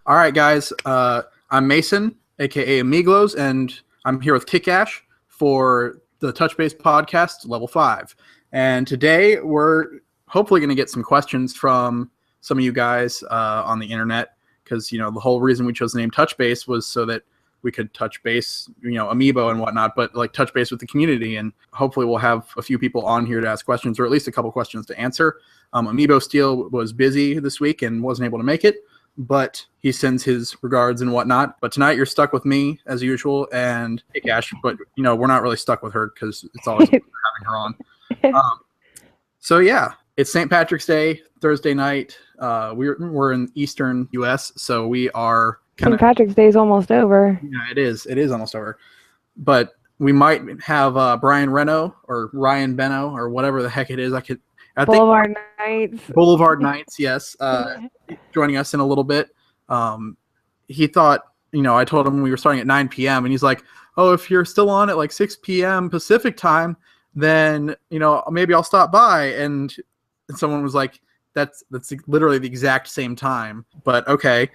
All right, guys. I'm Mason, aka Amigos, and I'm here with Kickash for the Touch Base Podcast Level 5. And today we're hopefully going to get some questions from some of you guys on the internet, because the whole reason we chose the name Touch Base was so that we could touch base, Amiibo and whatnot, but like touch base with the community. And hopefully we'll have a few people on here to ask questions, or at least a couple questions to answer. AmiiboSteal was busy this week and wasn't able to make it, but he sends his regards and whatnot. But tonight you're stuck with me as usual and Kickash, but we're not really stuck with her because it's always having her on. So yeah, it's St. Patrick's Day, Thursday night. We're in Eastern US, so we are St. Patrick's Day is almost over. Yeah, it is. It is almost over. But we might have Ryan Benno, or whatever the heck it is. Boulevard Nights. Boulevard Nights, yes. Joining us in a little bit. He thought, I told him we were starting at 9 p.m. and he's like, oh, if you're still on at like 6 p.m. Pacific time, then, maybe I'll stop by. And someone was like, that's literally the exact same time. But okay.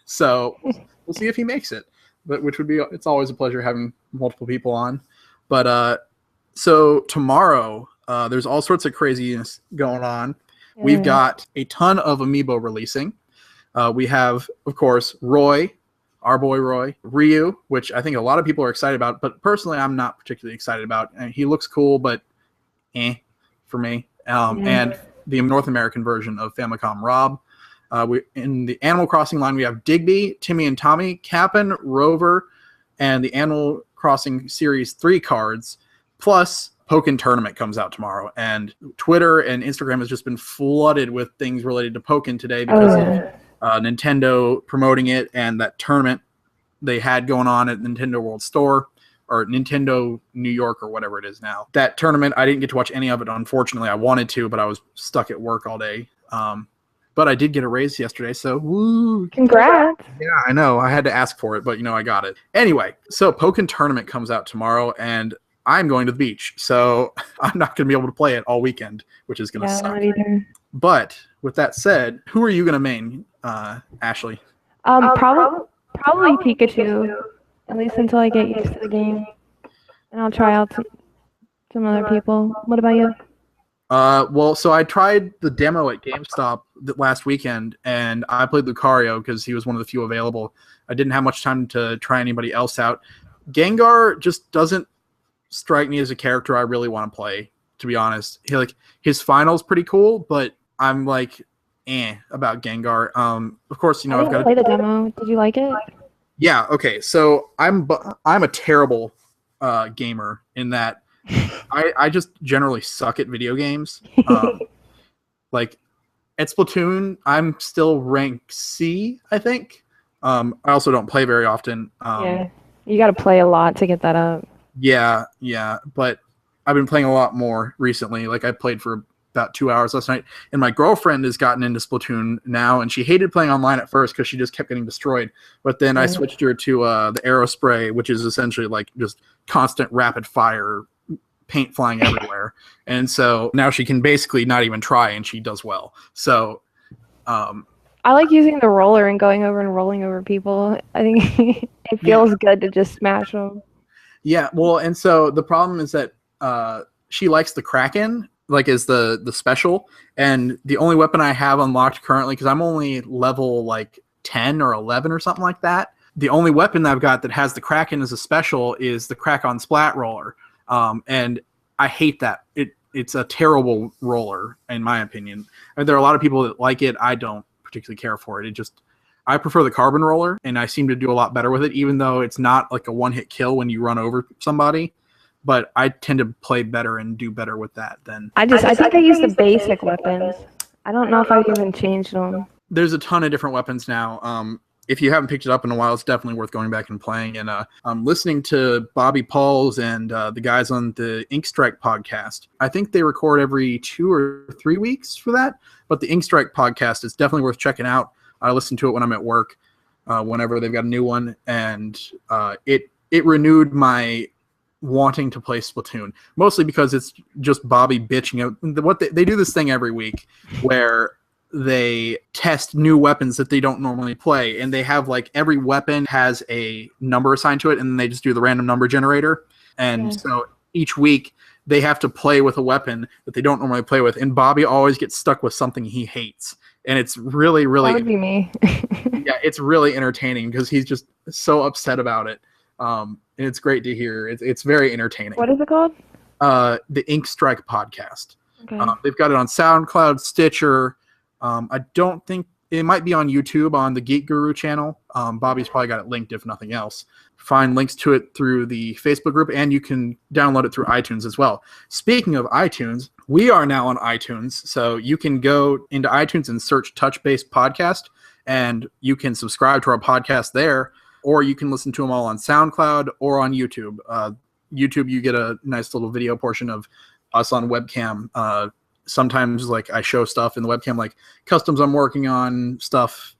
So we'll see if he makes it, but it's always a pleasure having multiple people on. But so tomorrow, there's all sorts of craziness going on. Yeah. We've got a ton of Amiibo releasing. We have, of course, Roy, our boy Roy, Ryu, which I think a lot of people are excited about, but personally I'm not particularly excited about. He looks cool, but for me. And the North American version of Famicom Rob. In the Animal Crossing line, we have Digby, Timmy and Tommy, Cap'n, Rover, and the Animal Crossing Series 3 cards, plus Pokken Tournament comes out tomorrow. And Twitter and Instagram has just been flooded with things related to Pokken today because of Nintendo promoting it and that tournament they had going on at Nintendo World Store, or Nintendo New York, or whatever it is now. That tournament, I didn't get to watch any of it, unfortunately. I wanted to, but I was stuck at work all day. But I did get a raise yesterday, so woo. Congrats. Yeah, I know. I had to ask for it, but I got it. Anyway, so Pokken Tournament comes out tomorrow, and I'm going to the beach, so I'm not going to be able to play it all weekend, which is going to suck. Not either. But with that said, who are you going to main, Ashley? Probably Pikachu, at least until I get used to the game. And I'll try out some other people. What about you? Well, so I tried the demo at GameStop last weekend, and I played Lucario because he was one of the few available. I didn't have much time to try anybody else out. Gengar just doesn't strike me as a character I really want to play, to be honest. His final's pretty cool, but I'm like, about Gengar. Of course, I didn't play the demo. Did you like it? Yeah. Okay. So I'm a terrible gamer in that. I just generally suck at video games. Like at Splatoon, I'm still rank C, I think. I also don't play very often. Yeah, you got to play a lot to get that up. Yeah, but I've been playing a lot more recently. Like I played for about 2 hours last night, and my girlfriend has gotten into Splatoon now, and she hated playing online at first because she just kept getting destroyed. But then I switched her to the Aerospray, which is essentially like just constant rapid fire paint flying everywhere, and so now she can basically not even try, and she does well. So I like using the roller and going over and rolling over people. I think it feels good to just smash them. Yeah, well, and so the problem is that she likes the Kraken, like is the special, and the only weapon I have unlocked currently, because I'm only level like 10 or 11 or something like that, the only weapon I've got that has the Kraken as a special is the Crack-On Splat Roller. And I hate that. It's a terrible roller, in my opinion. I mean, there are a lot of people that like it. I don't particularly care for it. I prefer the Carbon Roller, and I seem to do a lot better with it, even though it's not like a one-hit kill when you run over somebody. But I tend to play better and do better with that than... I think I use the basic weapons. I don't know if I've even changed them. There's a ton of different weapons now. If you haven't picked it up in a while, it's definitely worth going back and playing. And I'm listening to Bobby Pauls and the guys on the Ink Strike podcast. I think they record every 2 or 3 weeks for that. But the Ink Strike podcast is definitely worth checking out. I listen to it when I'm at work, whenever they've got a new one. And it renewed my wanting to play Splatoon, mostly because it's just Bobby bitching out. They do this thing every week where they test new weapons that they don't normally play, and they have like every weapon has a number assigned to it, and then they just do the random number generator. And so each week they have to play with a weapon that they don't normally play with, and Bobby always gets stuck with something he hates, and it's really That would be me. yeah, it's really entertaining because he's just so upset about it. And it's great to hear. It's very entertaining. What is it called? The Ink Strike podcast. Okay. They've got it on SoundCloud, Stitcher. I don't think it might be on YouTube on the Geek Guru channel. Bobby's probably got it linked if nothing else. Find links to it through the Facebook group, and you can download it through iTunes as well. Speaking of iTunes, we are now on iTunes, so you can go into iTunes and search Touch-Based Podcast, and you can subscribe to our podcast there, or you can listen to them all on SoundCloud or on YouTube. YouTube, you get a nice little video portion of us on webcam. Sometimes like I show stuff in the webcam, like customs I'm working on, stuff,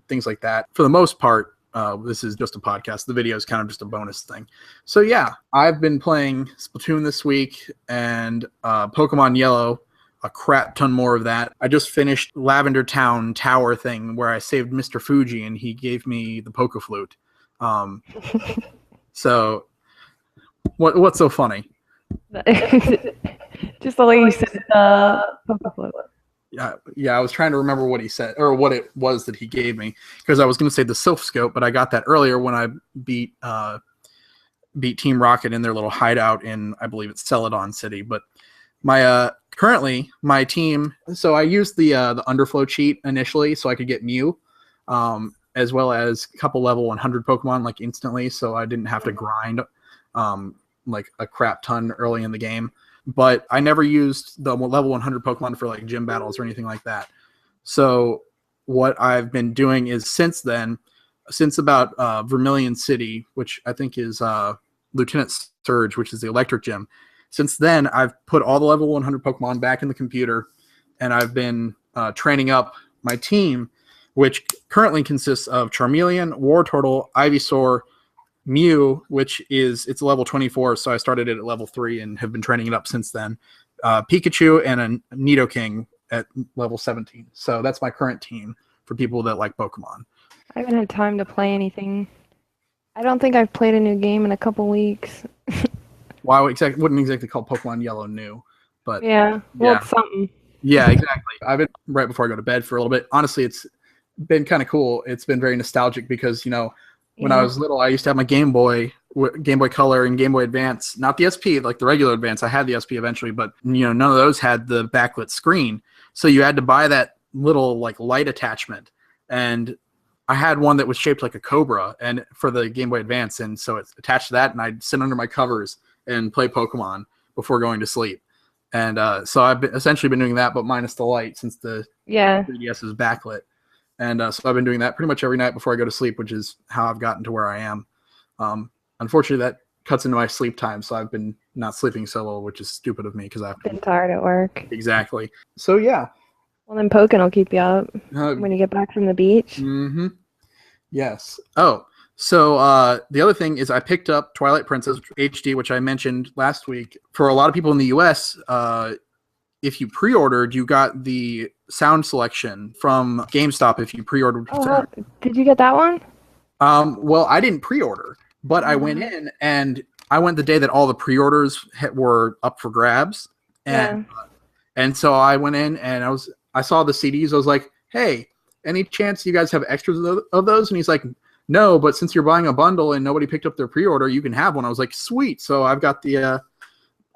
things like that. For the most part, this is just a podcast. The video is kind of just a bonus thing. So yeah, I've been playing Splatoon this week and Pokemon Yellow, a crap ton more of that. I just finished Lavender Town Tower thing where I saved Mr. Fuji and he gave me the Poke Flute. So what's so funny? Just the way you said Poke Flute. Yeah, I was trying to remember what he said or what it was that he gave me, because I was going to say the Sylph Scope, but I got that earlier when I beat Team Rocket in their little hideout in, I believe it's Celadon City. But my currently my team, so I used the Underflow cheat initially so I could get Mew, as well as a couple level 100 Pokemon like instantly, so I didn't have to grind like a crap ton early in the game. But I never used the level 100 Pokemon for like gym battles or anything like that. So what I've been doing is since about Vermilion City, which I think is Lieutenant Surge, which is the electric gym. Since then, I've put all the level 100 Pokemon back in the computer, and I've been training up my team, which currently consists of Charmeleon, Wartortle, Ivysaur, Mew, which it's level 24, so I started it at level 3 and have been training it up since then. Pikachu and a Nidoking at level 17. So that's my current team for people that like Pokemon. I haven't had time to play anything. I don't think I've played a new game in a couple weeks. Well, I wouldn't exactly call Pokemon Yellow new, but yeah, well, it's something. Yeah, exactly. I've been right before I go to bed for a little bit. Honestly, it's been kind of cool. It's been very nostalgic because, when I was little, I used to have my Game Boy Color and Game Boy Advance, not the SP, like the regular Advance. I had the SP eventually, but none of those had the backlit screen. So you had to buy that little like light attachment. And I had one that was shaped like a cobra and for the Game Boy Advance. And so it's attached to that, and I'd sit under my covers and play Pokemon before going to sleep. And so I've essentially been doing that, but minus the light since the 3DS is backlit. And so I've been doing that pretty much every night before I go to sleep, which is how I've gotten to where I am. Unfortunately, that cuts into my sleep time, so I've been not sleeping so well, which is stupid of me because I've been tired at work. Exactly. So yeah. Well, then Pokken will keep you up when you get back from the beach. Mm-hmm. Yes. Oh, so the other thing is I picked up Twilight Princess HD, which I mentioned last week. For a lot of people in the U.S., if you pre-ordered, you got the sound selection from GameStop if you pre-ordered. Oh, did you get that one? Well, I didn't pre-order, but I went in, and I went the day that all the pre-orders were up for grabs. And and so I went in, and I saw the CDs. I was like, hey, any chance you guys have extras of those? And he's like, no, but since you're buying a bundle and nobody picked up their pre-order, you can have one. I was like, sweet. So I've got the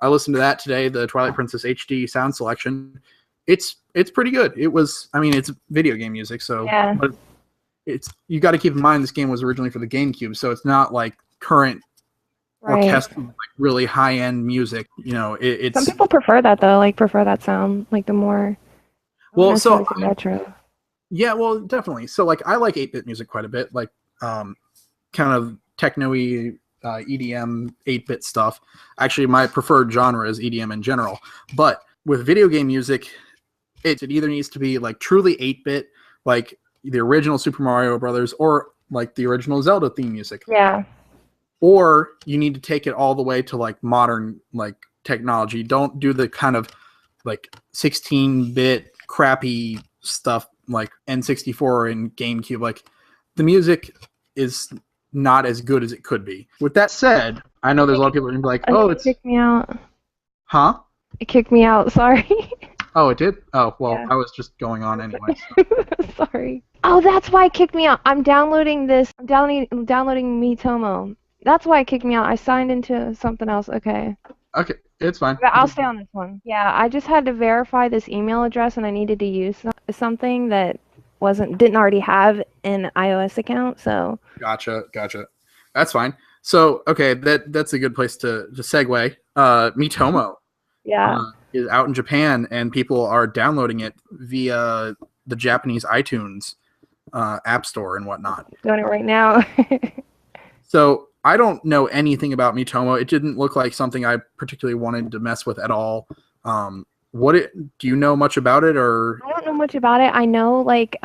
I listened to that today, the Twilight Princess HD sound selection. It's pretty good. It's video game music, so but you got to keep in mind this game was originally for the GameCube, so it's not like current orchestral, like really high-end music. It's some people prefer that though, like prefer that sound, like the more retro. Yeah, well, definitely. So like I like 8-bit music quite a bit, like kind of techno-y, EDM, 8-bit stuff. Actually, my preferred genre is EDM in general. But with video game music, it either needs to be like truly 8-bit, like the original Super Mario Brothers, or like the original Zelda theme music. Yeah. Or you need to take it all the way to like modern like technology. Don't do the kind of like 16-bit crappy stuff like N64 and GameCube. Like the music is not as good as it could be. With that said, I know there's a lot of people who are gonna be like, "Oh, it's kicked me out." Huh? It kicked me out. Sorry. Oh, it did? Oh, well, Yeah. I was just going on anyway. So. Sorry. Oh, that's why it kicked me out. I'm downloading this. I'm downloading Miitomo. That's why it kicked me out. I signed into something else. Okay. Okay, it's fine. But I'll stay on this one. Yeah, I just had to verify this email address, and I needed to use something that didn't already have an iOS account. So. Gotcha. That's fine. So, okay, that's a good place to segue. Miitomo. Yeah. Is out in Japan, and people are downloading it via the Japanese iTunes app store and whatnot. Doing it right now. So I don't know anything about Miitomo. It didn't look like something I particularly wanted to mess with at all. Do you know much about it, or? I don't know much about it. I know like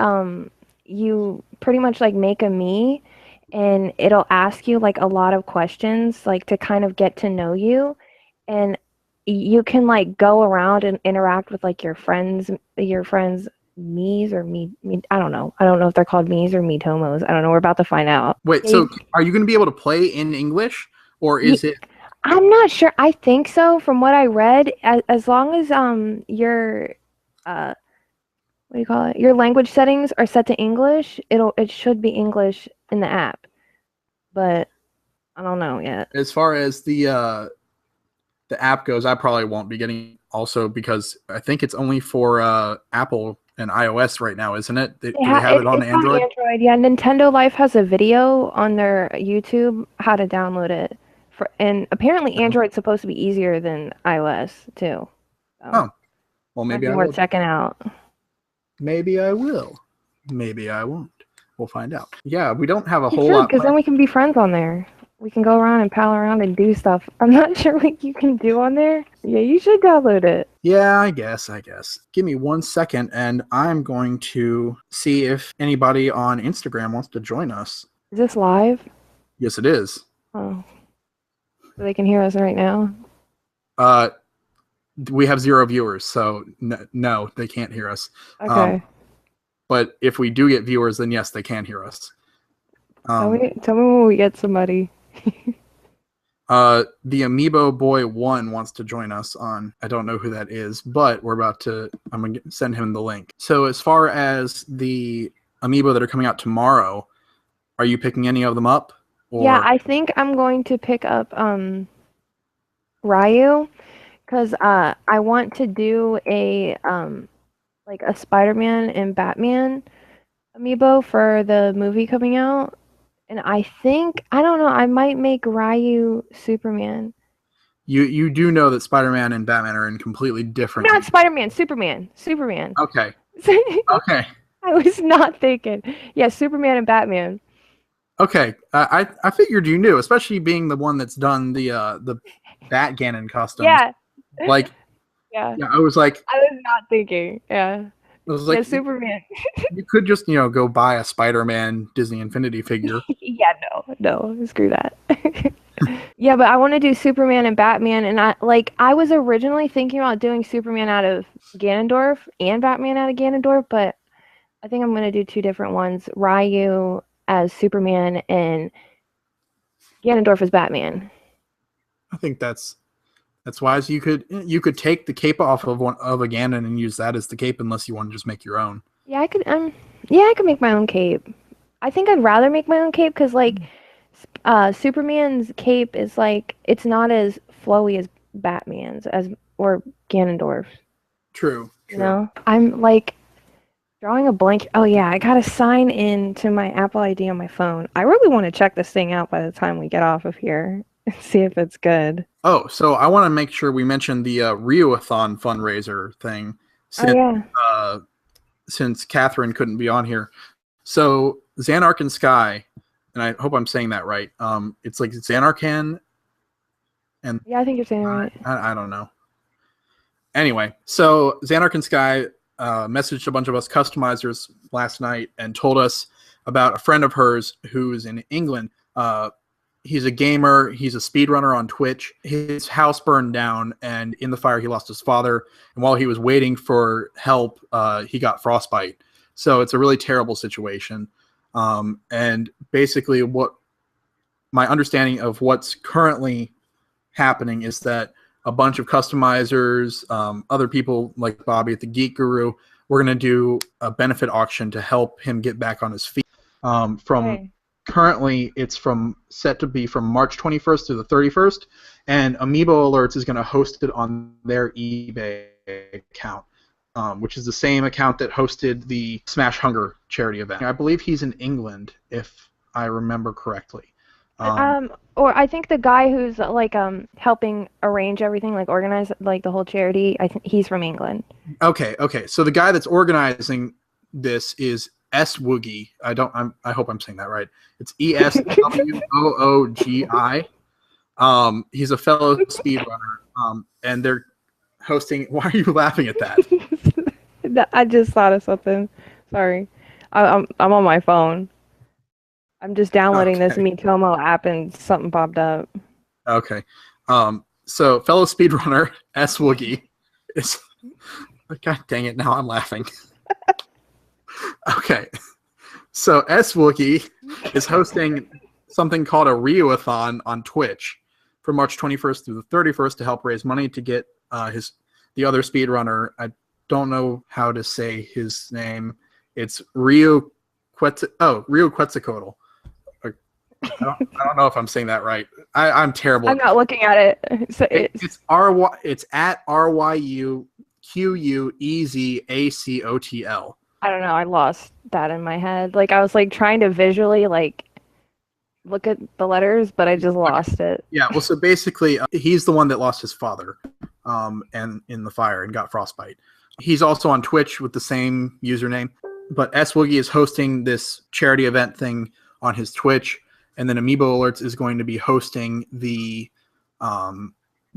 you pretty much like make a Mii, and it'll ask you like a lot of questions like to kind of get to know you, and you can like go around and interact with like your friends Miis or me. I don't know if they're called Miis or Miitomos. I don't know. We're about to find out. Wait, so are you going to be able to play in English, or is it? I'm not sure. I think so. From what I read, as long as your what do you call it? Your language settings are set to English, it should be English in the app. But I don't know yet. As far as the app goes, I probably won't be getting it also because I think it's only for Apple and iOS right now, isn't it? Do they have it on Android? On Android, yeah. Nintendo Life has a video on their YouTube how to download it. And apparently Android's supposed to be easier than iOS too. So oh, well, maybe I will. Worth checking out. Maybe I will. Maybe I won't. We'll find out. Yeah, we don't have a whole lot. Because then we can be friends on there. We can go around and pal around and do stuff. I'm not sure what you can do on there. Yeah, you should download it. Yeah, I guess. Give me 1 second, and I'm going to see if anybody on Instagram wants to join us. Is this live? Yes, it is. Oh. So they can hear us right now? We have 0 viewers, so no, they can't hear us. Okay. But if we do get viewers, then yes, they can hear us. Tell me when we get somebody. The AmiiboBoy1 wants to join us on. I don't know who that is, but I'm gonna send him the link. So as far as the Amiibo that are coming out tomorrow, are you picking any of them up? Or? Yeah, I think I'm going to pick up Ryu, because I want to do a like a Spider-Man and Batman Amiibo for the movie coming out. And I don't know, I might make Ryu Superman. You do know that Spider-Man and Batman are in completely different... Not Spider-Man, Superman. Okay. Okay. I was not thinking. Yeah, Superman and Batman. Okay. I figured you knew, especially being the one that's done the Bat-Ganon costumes. Yeah. Like, yeah, I was like... I was not thinking, yeah. I was like, yeah, Superman. You could just, go buy a Spider-Man Disney Infinity figure. Yeah, no, screw that. Yeah, but I want to do Superman and Batman, and I was originally thinking about doing Superman out of Ganondorf and Batman out of Ganondorf, but I think I'm going to do 2 different ones. Ryu as Superman and Ganondorf as Batman. I think that's wise. You could take the cape off of a Ganon and use that as the cape, unless you want to just make your own. Yeah, I could. I could make my own cape. I think I'd rather make my own cape because Superman's cape is it's not as flowy as Batman's or Ganondorf's. True. You know, I'm drawing a blank. Oh yeah, I gotta sign in to my Apple ID on my phone. I really want to check this thing out by the time we get off of here and see if it's good. Oh, so I want to make sure we mentioned the Ryu-Athon fundraiser thing. Since Catherine couldn't be on here. So Xanark and Sky, and I hope I'm saying that right. It's like Xanarkan and... Yeah, I think you're saying it right. I don't know. Anyway, so Xanark and Sky messaged a bunch of us customizers last night and told us about a friend of hers who's in England He's a gamer. He's a speedrunner on Twitch. His house burned down, and in the fire, he lost his father. And while he was waiting for help, he got frostbite. So it's a really terrible situation. And basically, what my understanding of what's currently happening is that a bunch of customizers, other people like Bobby at the Geek Guru, we're going to do a benefit auction to help him get back on his feet. Currently, it's set to be from March 21st to the 31st, and Amiibo Alerts is going to host it on their eBay account, which is the same account that hosted the Smash Hunger charity event. I believe he's in England, if I remember correctly. Or I think the guy who's like helping arrange everything, like organize like the whole charity, I think he's from England. Okay. So the guy that's organizing this is Swoogie. I hope I'm saying that right. It's ESWOOGI. He's a fellow speedrunner. And they're hosting. Why are you laughing at that? I just thought of something. Sorry. I'm on my phone. I'm just downloading this Miitomo app and something popped up. Okay. So fellow speedrunner Swoogie is. God dang it! Now I'm laughing. Okay, so Swoogie is hosting something called a Ryu-Athon on Twitch from March 21st through the 31st to help raise money to get the other speedrunner. I don't know how to say his name. It's Ryu-Quetzalcoatl. I don't know if I'm saying that right. I'm terrible. I'm not looking at it. So it's at RYUQUEZACOTL. I don't know. I lost that in my head. Like I was like trying to visually like look at the letters, but I just lost it. Yeah. Well, so basically, he's the one that lost his father, and in the fire and got frostbite. He's also on Twitch with the same username. But Swoogie is hosting this charity event thing on his Twitch, and then Amiibo Alerts is going to be hosting the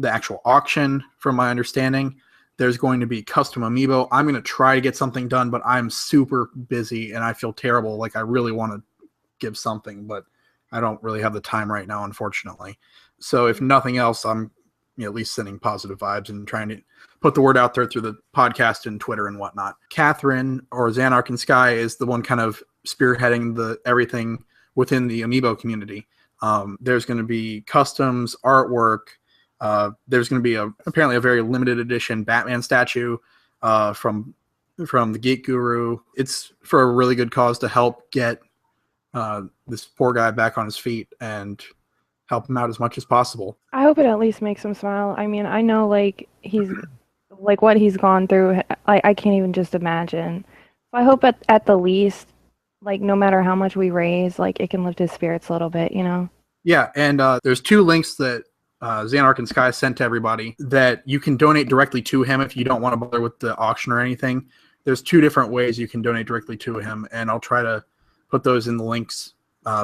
actual auction, from my understanding. There's going to be custom Amiibo. I'm going to try to get something done, but I'm super busy and I feel terrible. Like I really want to give something, but I don't really have the time right now, unfortunately. So if nothing else, I'm at least sending positive vibes and trying to put the word out there through the podcast and Twitter and whatnot. Catherine, or Xanark and Sky, is the one kind of spearheading everything within the Amiibo community. There's going to be customs, artwork. There's going to be apparently a very limited edition Batman statue from the Geek Guru. It's for a really good cause to help get this poor guy back on his feet and help him out as much as possible. I hope it at least makes him smile. I mean, I know like he's like what he's gone through. I can't even just imagine. I hope at the least, like no matter how much we raise, like it can lift his spirits a little bit, you know? Yeah, and there's 2 links that Xanark and Sky sent to everybody that you can donate directly to him if you don't want to bother with the auction or anything. There's 2 different ways you can donate directly to him, and I'll try to put those in the links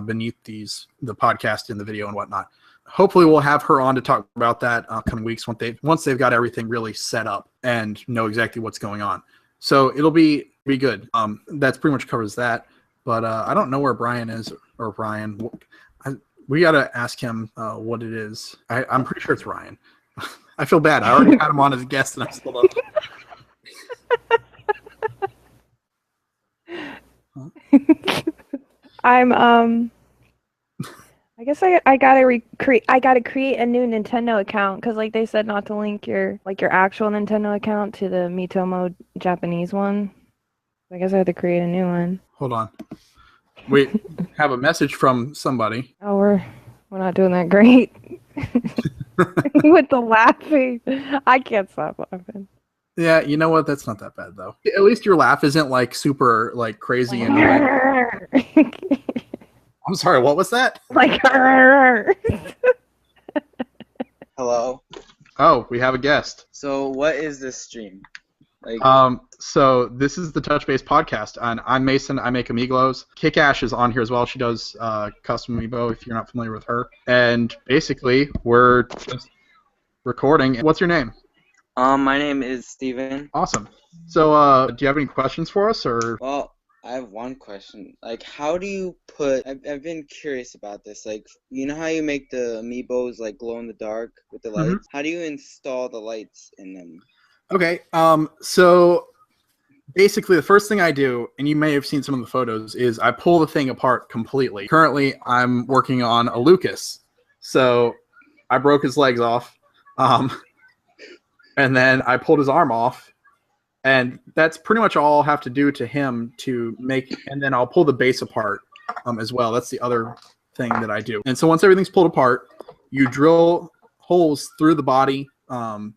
beneath the podcast in the video and whatnot. Hopefully we'll have her on to talk about that coming weeks once they've got everything really set up and know exactly what's going on. So it'll be good. That's pretty much covers that. But I don't know where Brian is, or Ryan. We got to ask him what it is. I'm pretty sure it's Ryan. I feel bad. I already had him on as a guest, and I still don't. I guess I gotta create a new Nintendo account because like they said not to link your actual Nintendo account to the Miitomo Japanese one. I guess I have to create a new one. Hold on. We have a message from somebody. Oh, we're not doing that great. With the laughing. I can't stop laughing. Yeah, you know what? That's not that bad though. At least your laugh isn't like super like crazy and I'm sorry, what was that? Like Hello. Oh, we have a guest. So what is this stream? So this is the Touch Base podcast, and I'm Mason. I make Amiigos. Kick Ash is on here as well. She does custom Amiibo, if you're not familiar with her. And basically, we're just recording. What's your name? My name is Steven. Awesome. So, do you have any questions for us, or? Well, I have one question. Like, how do you put? I've been curious about this. Like, you know how you make the amiibos like glow in the dark with the lights? How do you install the lights in them? Okay. So basically, the first thing I do, and you may have seen some of the photos, is I pull the thing apart completely. Currently, I'm working on a Lucas. So I broke his legs off, and then I pulled his arm off. And that's pretty much all I'll have to do to him to make, and then I'll pull the base apart as well. That's the other thing that I do. And so once everything's pulled apart, you drill holes through the body, and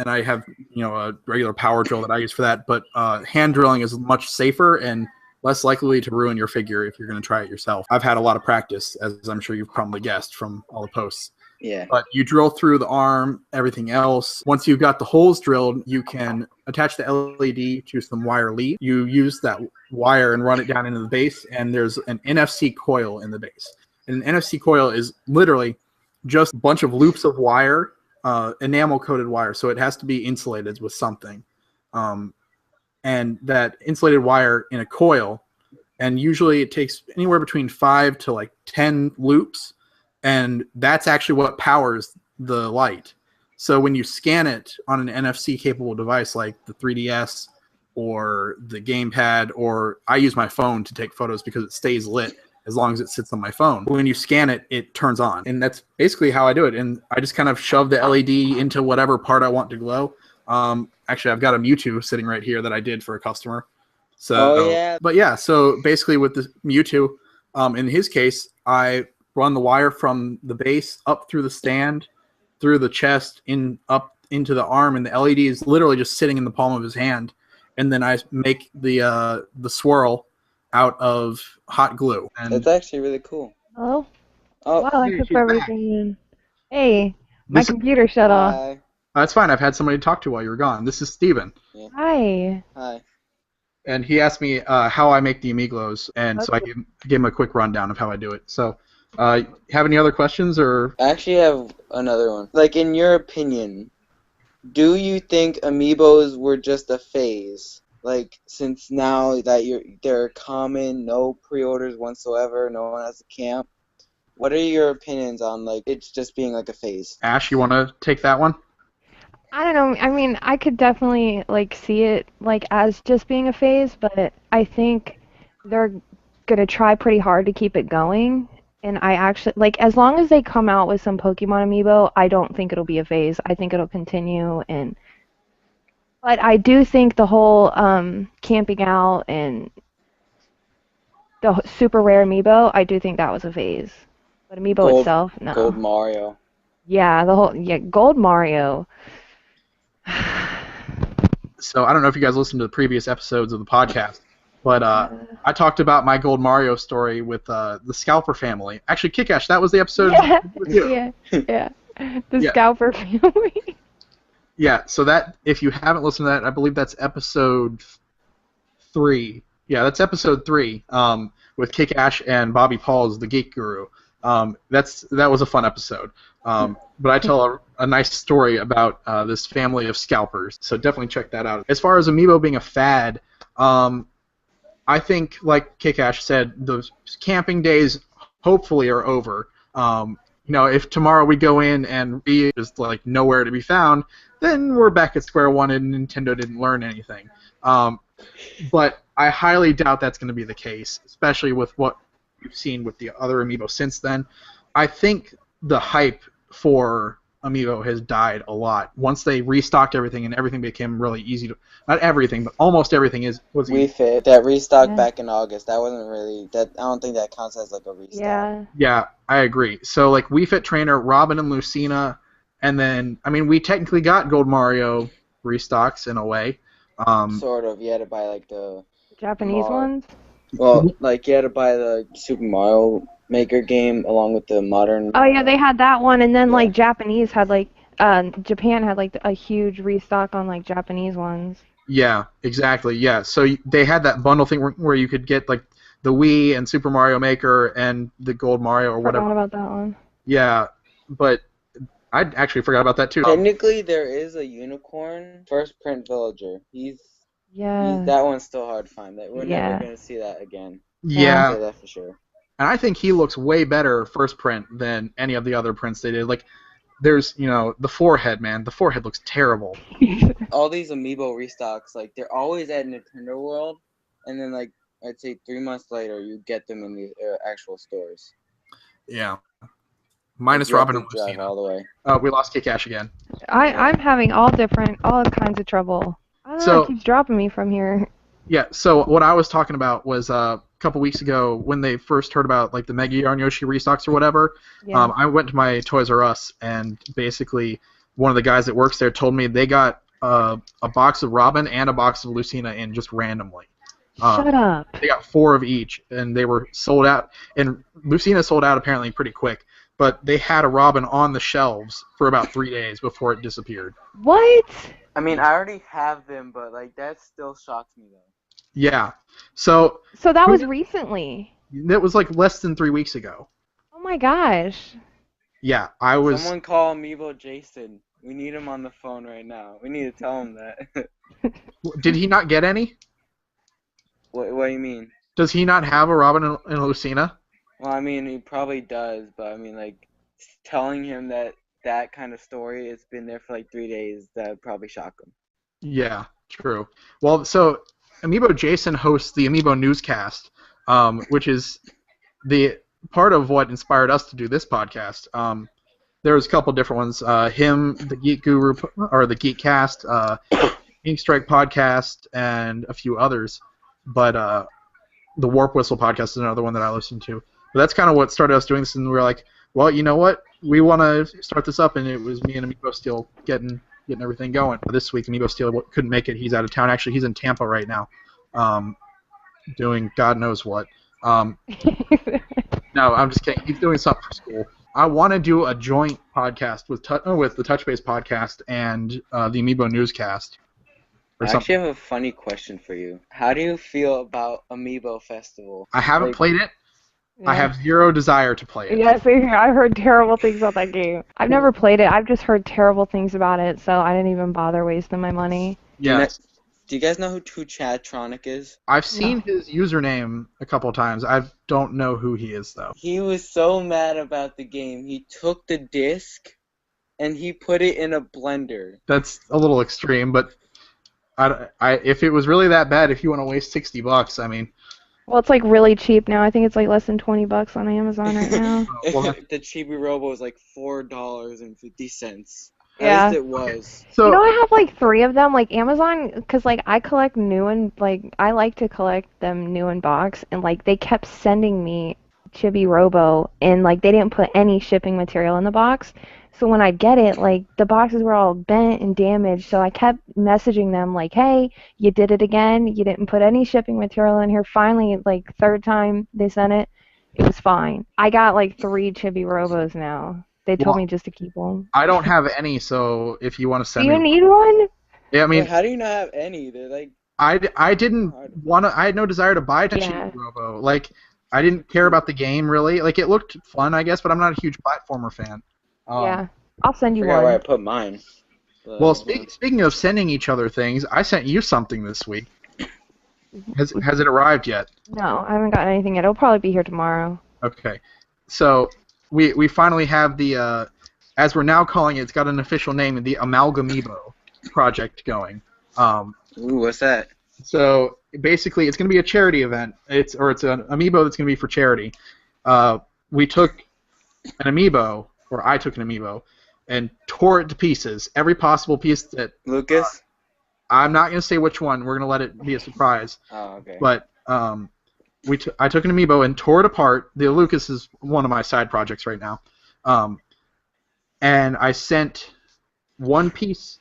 I have a regular power drill that I use for that. But hand drilling is much safer and less likely to ruin your figure if you're going to try it yourself. I've had a lot of practice, as I'm sure you've probably guessed from all the posts. Yeah. But you drill through the arm, everything else. Once you've got the holes drilled, you can attach the LED to some wire lead. You use that wire and run it down into the base, and there's an NFC coil in the base. And an NFC coil is literally just a bunch of loops of wire, enamel-coated wire, so it has to be insulated with something. And that insulated wire in a coil, and usually it takes anywhere between 5 to like 10 loops, and that's actually what powers the light. So when you scan it on an NFC-capable device like the 3DS or the gamepad, or I use my phone to take photos because it stays lit as long as it sits on my phone. When you scan it, it turns on. And that's basically how I do it. And I just kind of shove the LED into whatever part I want to glow. Actually, I've got a Mewtwo sitting right here that I did for a customer. So, yeah. But yeah, so basically with the Mewtwo, in his case, I run the wire from the base up through the stand, through the chest, up into the arm, and the LED is literally just sitting in the palm of his hand. And then I make the swirl out of hot glue. And That's actually really cool. Hello? Oh, Wow, I hey, took she's everything in. Hey, my This- computer shut off. hi. That's fine. I've had somebody to talk to while you were gone. This is Steven. Hi. Hi. And he asked me how I make the Amiiglos, and so I Okay. gave him a quick rundown of how I do it. So, have any other questions? Or I actually have another one. Like, in your opinion, do you think Amiibos were just a phase? Like, since now that they're common, no pre-orders whatsoever, no one has a camp. What are your opinions on, like, it's just being like a phase? Ash, you want to take that one? I don't know. I mean, I could definitely like see it like as just being a phase, but I think they're gonna try pretty hard to keep it going. And I actually like as long as they come out with some Pokemon Amiibo, I don't think it'll be a phase. I think it'll continue but I do think the whole camping out and the super rare Amiibo, I do think that was a phase. But Amiibo itself, no. Gold Mario. Yeah, Gold Mario. So I don't know if you guys listened to the previous episodes of the podcast, but I talked about my Gold Mario story with the Scalper family. Actually, Kickash, that was the episode with you. Yeah. The Scalper family. Yeah, so that, if you haven't listened to that, I believe that's episode 3. Yeah, that's episode 3 with Kickash and Bobby Paul as the Geek Guru. That was a fun episode. But I tell a nice story about this family of scalpers, so definitely check that out. As far as Amiibo being a fad, I think, like Kickash said, the camping days hopefully are over. If tomorrow we go in and Ryu is like nowhere to be found, then we're back at square one and Nintendo didn't learn anything. But I highly doubt that's going to be the case, especially with what we've seen with the other Amiibo since then. I think the hype for Amiibo has died a lot. Once they restocked everything and everything became really easy to... Not everything, but almost everything was easy. Wii Fit, that restock back in August, that wasn't really... I don't think that counts as like a restock. Yeah, I agree. So like Wii Fit Trainer, Robin and Lucina, and then, I mean, we technically got Gold Mario restocks in a way. Sort of, you had to buy like the... Japanese ones? Well, like you had to buy the Super Mario Maker game along with the modern... Oh yeah, they had that one, and then like Japanese had like Japan had like a huge restock on like Japanese ones. Yeah, exactly. Yeah, so they had that bundle thing where you could get like the Wii and Super Mario Maker and the Gold Mario or whatever. Forgot about that one. Yeah, but I actually forgot about that too. Technically, there is a unicorn first print villager. He's Yeah. That one's still hard to find. We're never Yeah. gonna see that again. Yeah. I'll say that for sure. And I think he looks way better first print than any of the other prints they did. Like, there's, the forehead, man. The forehead looks terrible. All these Amiibo restocks, like, they're always at Nintendo World, and then, like, I'd say 3 months later, you get them in the actual stores. Yeah. Minus You have Robin to and drive Lucina. all the way. We lost Kick Ash again. I'm having all kinds of trouble. I don't know, it keeps dropping me from here. Yeah, so what I was talking about was a couple weeks ago when they first heard about like the Mega Yarn Yoshi restocks or whatever. Yeah. I went to my Toys R Us, and basically one of the guys that works there told me they got a box of Robin and a box of Lucina in just randomly. Shut up. They got 4 of each, and they were sold out. And Lucina sold out apparently pretty quick, but they had a Robin on the shelves for about 3 days before it disappeared. What? I mean, I already have them, but, like, that still shocks me, though. Yeah. So that was recently. That was like less than 3 weeks ago. Oh my gosh. Yeah, I was. Someone call Amiibo Jason. We need him on the phone right now. We need to tell him that. Did he not get any? What do you mean? Does he not have a Robin and a Lucina? Well, I mean, he probably does, but I mean, like, telling him that kind of story, it's been there for like 3 days, that would probably shock him. Yeah, true. Well, so Amiibo Jason hosts the Amiibo Newscast, which is the part of what inspired us to do this podcast. There was a couple different ones. Him, the Geek Guru, or the Geek Cast, Ink Strike Podcast, and a few others. But the Warp Whistle Podcast is another one that I listen to. But that's kind of what started us doing this, and we were like, well, you know what? We want to start this up, and it was me and AmiiboSteal getting everything going. This week, AmiiboSteal couldn't make it. He's out of town. Actually, he's in Tampa right now, doing God knows what. No, I'm just kidding. He's doing something for school. I want to do a joint podcast with the Touchbase podcast and the Amiibo Newscast. I actually have a funny question for you. How do you feel about Amiibo Festival? I haven't played it. Yeah. I have zero desire to play it. Yeah, same here. I've heard terrible things about that game. I've never played it. I've just heard terrible things about it, so I didn't even bother wasting my money. Yeah. Do you guys know who Chadtronic is? I've seen his username a couple times. I don't know who he is, though. He was so mad about the game. He took the disc and he put it in a blender. That's a little extreme, but if it was really that bad, if you want to waste $60, I mean. Well, it's like really cheap now. I think it's like less than $20 on Amazon right now. The Chibi Robo was like $4.50. Yeah. At least it was. So, I have like 3 of them. Like Amazon, because like I collect new and like I like to collect them new in box, and like they kept sending me Chibi Robo, and like they didn't put any shipping material in the box. So when I get it, like the boxes were all bent and damaged. So I kept messaging them like, "Hey, you did it again. You didn't put any shipping material in here." Finally, like 3rd time they sent it, it was fine. I got like 3 Chibi Robos now. They told me just to keep them. I don't have any, so if you want to send me... Do you need one? Yeah, I mean... Wait, how do you not have any? They're like... I didn't want to... I had no desire to buy a Chibi Robo. Like, I didn't care about the game, really. Like, it looked fun, I guess, but I'm not a huge platformer fan. Yeah, I'll send you one. I forgot one. where I put mine. But, well, speaking of sending each other things, I sent you something this week. Has it arrived yet? No, I haven't gotten anything yet. It'll probably be here tomorrow. Okay. So, we finally have the, as we're now calling it, it's got an official name, the Amalgamiibo project going. Ooh, what's that? So, basically, it's going to be a charity event. It's an Amiibo that's going to be for charity. We took an Amiibo, or I took an Amiibo, and tore it to pieces. Every possible piece that... Lucas? I'm not going to say which one. We're going to let it be a surprise. Oh, okay. But I took an Amiibo and tore it apart. The Lucas is one of my side projects right now. And I sent one piece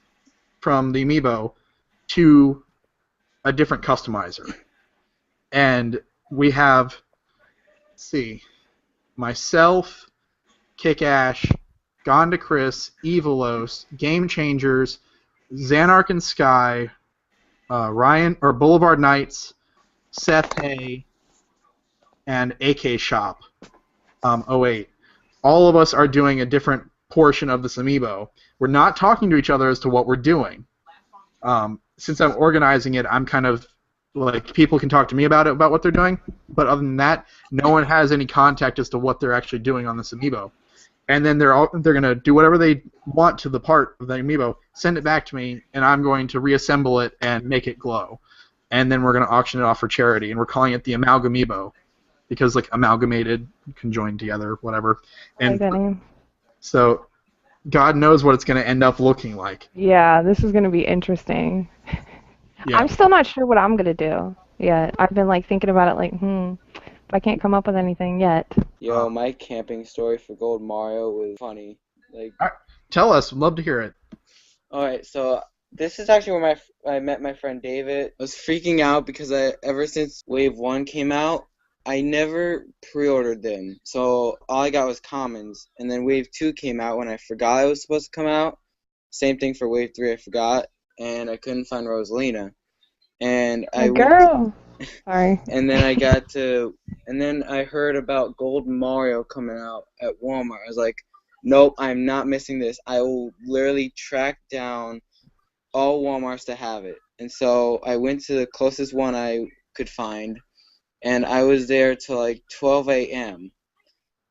from the Amiibo to a different customizer. And we have, let's see, myself, Kick-Ash, Gonda Chris, Evilos, Game Changers, Xanark and Sky, Ryan, or Boulevard Knights, Seth Hay, and AK Shop 08. All of us are doing a different portion of this Amiibo. We're not talking to each other as to what we're doing. since I'm organizing it, I'm kind of like people can talk to me about it, about what they're doing, but other than that, no one has any contact as to what they're actually doing on this amiibo. And then they're gonna do whatever they want to the part of the amiibo, send it back to me, and I'm going to reassemble it and make it glow. And then we're gonna auction it off for charity, and we're calling it the Amalgamiibo, because like amalgamated, conjoined together, whatever. I like And that name. so God knows what it's gonna end up looking like. Yeah, this is gonna be interesting. Yeah. I'm still not sure what I'm gonna do yet. I've been like thinking about it, like, but I can't come up with anything yet. Yo, my camping story for Gold Mario was funny. Like, Tell us, we'd love to hear it. alright, so this is actually where I met my friend David. I was freaking out because ever since Wave 1 came out, I never pre-ordered them. So all I got was commons. And then Wave 2 came out when I forgot it was supposed to come out. Same thing for Wave 3, I forgot. And I couldn't find Rosalina. And Girl! Sorry. and then I heard about Gold Mario coming out at Walmart. I was like, nope, I'm not missing this. I will literally track down all Walmarts to have it. And so I went to the closest one I could find, and I was there till like 12 a.m.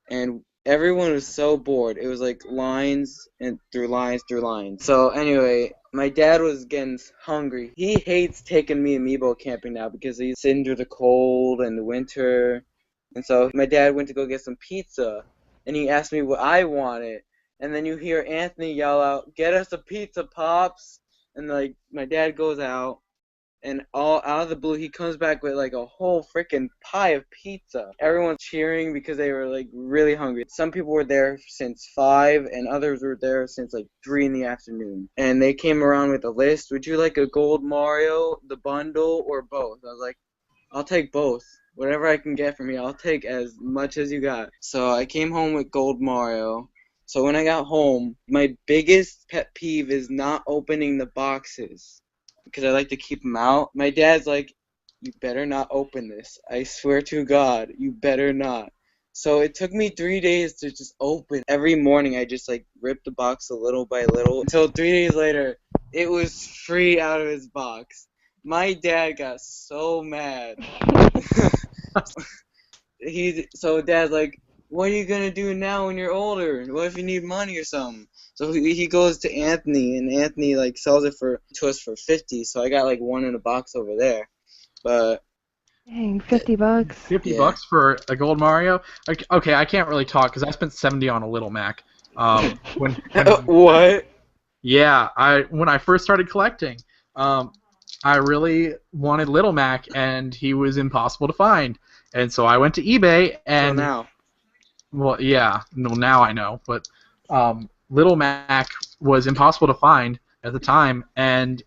And everyone was so bored. It was like lines and through lines through lines. So anyway, my dad was getting hungry. He hates taking me Amiibo camping now because he's sitting through the cold and the winter. And so my dad went to go get some pizza, and he asked me what I wanted. And then you hear Anthony yell out, "Get us a pizza, Pops!" And like my dad goes out, and all out of the blue, he comes back with like a whole freaking pie of pizza. Everyone's cheering because they were like really hungry. Some people were there since 5, and others were there since like 3 in the afternoon. And they came around with a list. Would you like a Gold Mario, the bundle, or both? I was like, I'll take both. Whatever I can get from you, I'll take as much as you got. So I came home with Gold Mario. So when I got home, my biggest pet peeve is not opening the boxes, because I like to keep them out. My dad's like, you better not open this. I swear to God, you better not. So it took me 3 days to just open. Every morning I just like ripped the box a little by little until 3 days later it was free out of his box. My dad got so mad. So dad's like, what are you going to do now when you're older? What if you need money or something? So he goes to Anthony, and Anthony like sells it to us for $50. So I got like one in a box over there. But Dang, $50. $50 for a Gold Mario? Okay, I can't really talk because I spent 70 on a Little Mac. What? Yeah, when I first started collecting, I really wanted Little Mac, and he was impossible to find. And so I went to eBay, and So now. Well, yeah, no, now I know, but Little Mac was impossible to find at the time, and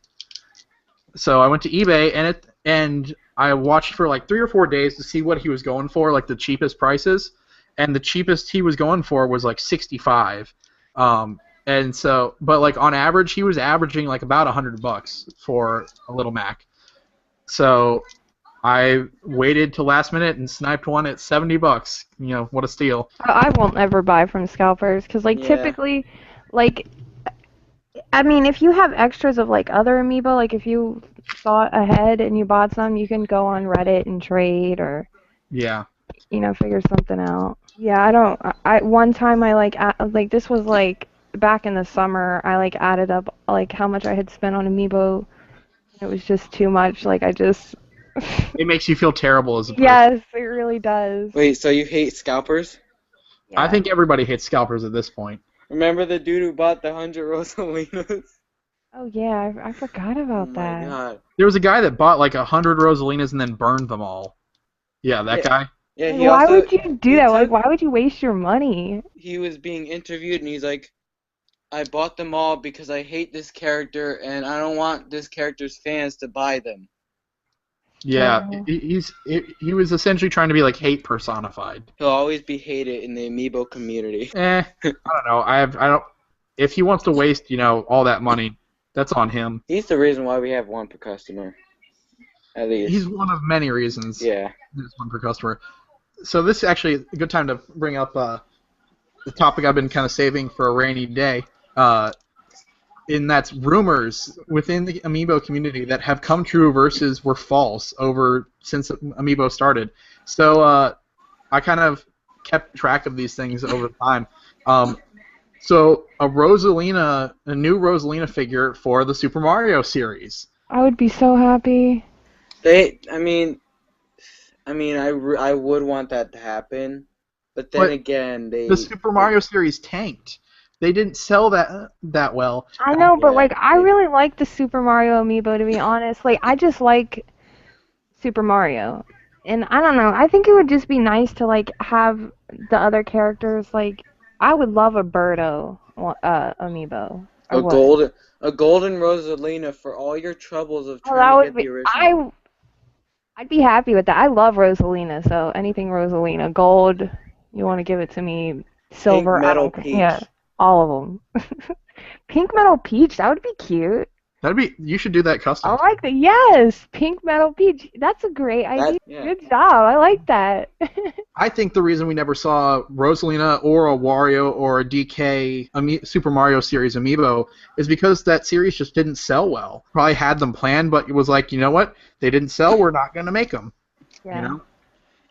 so I went to eBay, and I watched for like 3 or 4 days to see what he was going for, like the cheapest prices, and the cheapest he was going for was like 65, and so, but like on average, he was averaging like about $100 for a Little Mac, so I waited till last minute and sniped one at $70. You know, what a steal. I won't ever buy from scalpers because, like, typically, like, I mean, if you have extras of like other Amiibo, like if you thought ahead and you bought some, you can go on Reddit and trade or figure something out. Yeah, I don't. One time I like this was like back in the summer. I like added up like how much I had spent on Amiibo. It was just too much. Like I just. It makes you feel terrible as a person. Yes, it really does. Wait, so you hate scalpers? Yeah. I think everybody hates scalpers at this point. Remember the dude who bought the 100 Rosalinas? Oh yeah, I forgot about that. Oh my God. There was a guy that bought like 100 Rosalinas and then burned them all. Yeah, that guy. Yeah, Why would you do that? Like, why would you waste your money? He was being interviewed, and he's like, I bought them all because I hate this character, and I don't want this character's fans to buy them. Yeah, he was essentially trying to be like hate personified. He'll always be hated in the Amiibo community. I don't know. I don't. If he wants to waste, all that money, that's on him. He's the reason why we have one per customer. At least. He's one of many reasons. Yeah. There's one per customer. So this is actually a good time to bring up the topic I've been kind of saving for a rainy day. and that's rumors within the Amiibo community that have come true versus were false since Amiibo started. So I kind of kept track of these things over time. So a new Rosalina figure for the Super Mario series. I would be so happy. I would want that to happen, but then again, the Super Mario series tanked. They didn't sell that well. I know, but like I really like the Super Mario amiibo, to be honest. Like I just like Super Mario. And I don't know, I think it would just be nice to like have the other characters, like I would love a Birdo amiibo. A golden Rosalina for all your troubles of trying to get the original. I'd be happy with that. I love Rosalina, so anything Rosalina. Gold, you want to give it to me. Silver, Pink Metal Peach. Yeah, all of them. Pink Metal Peach, that would be cute. You should do that custom. I like that. Yes, Pink Metal Peach. That's a great idea. Good job. I like that. I think the reason we never saw Rosalina or a Wario or a DK Super Mario series amiibo is because that series just didn't sell well. Probably had them planned, but it was like, you know what? They didn't sell. We're not going to make them. Yeah. You know?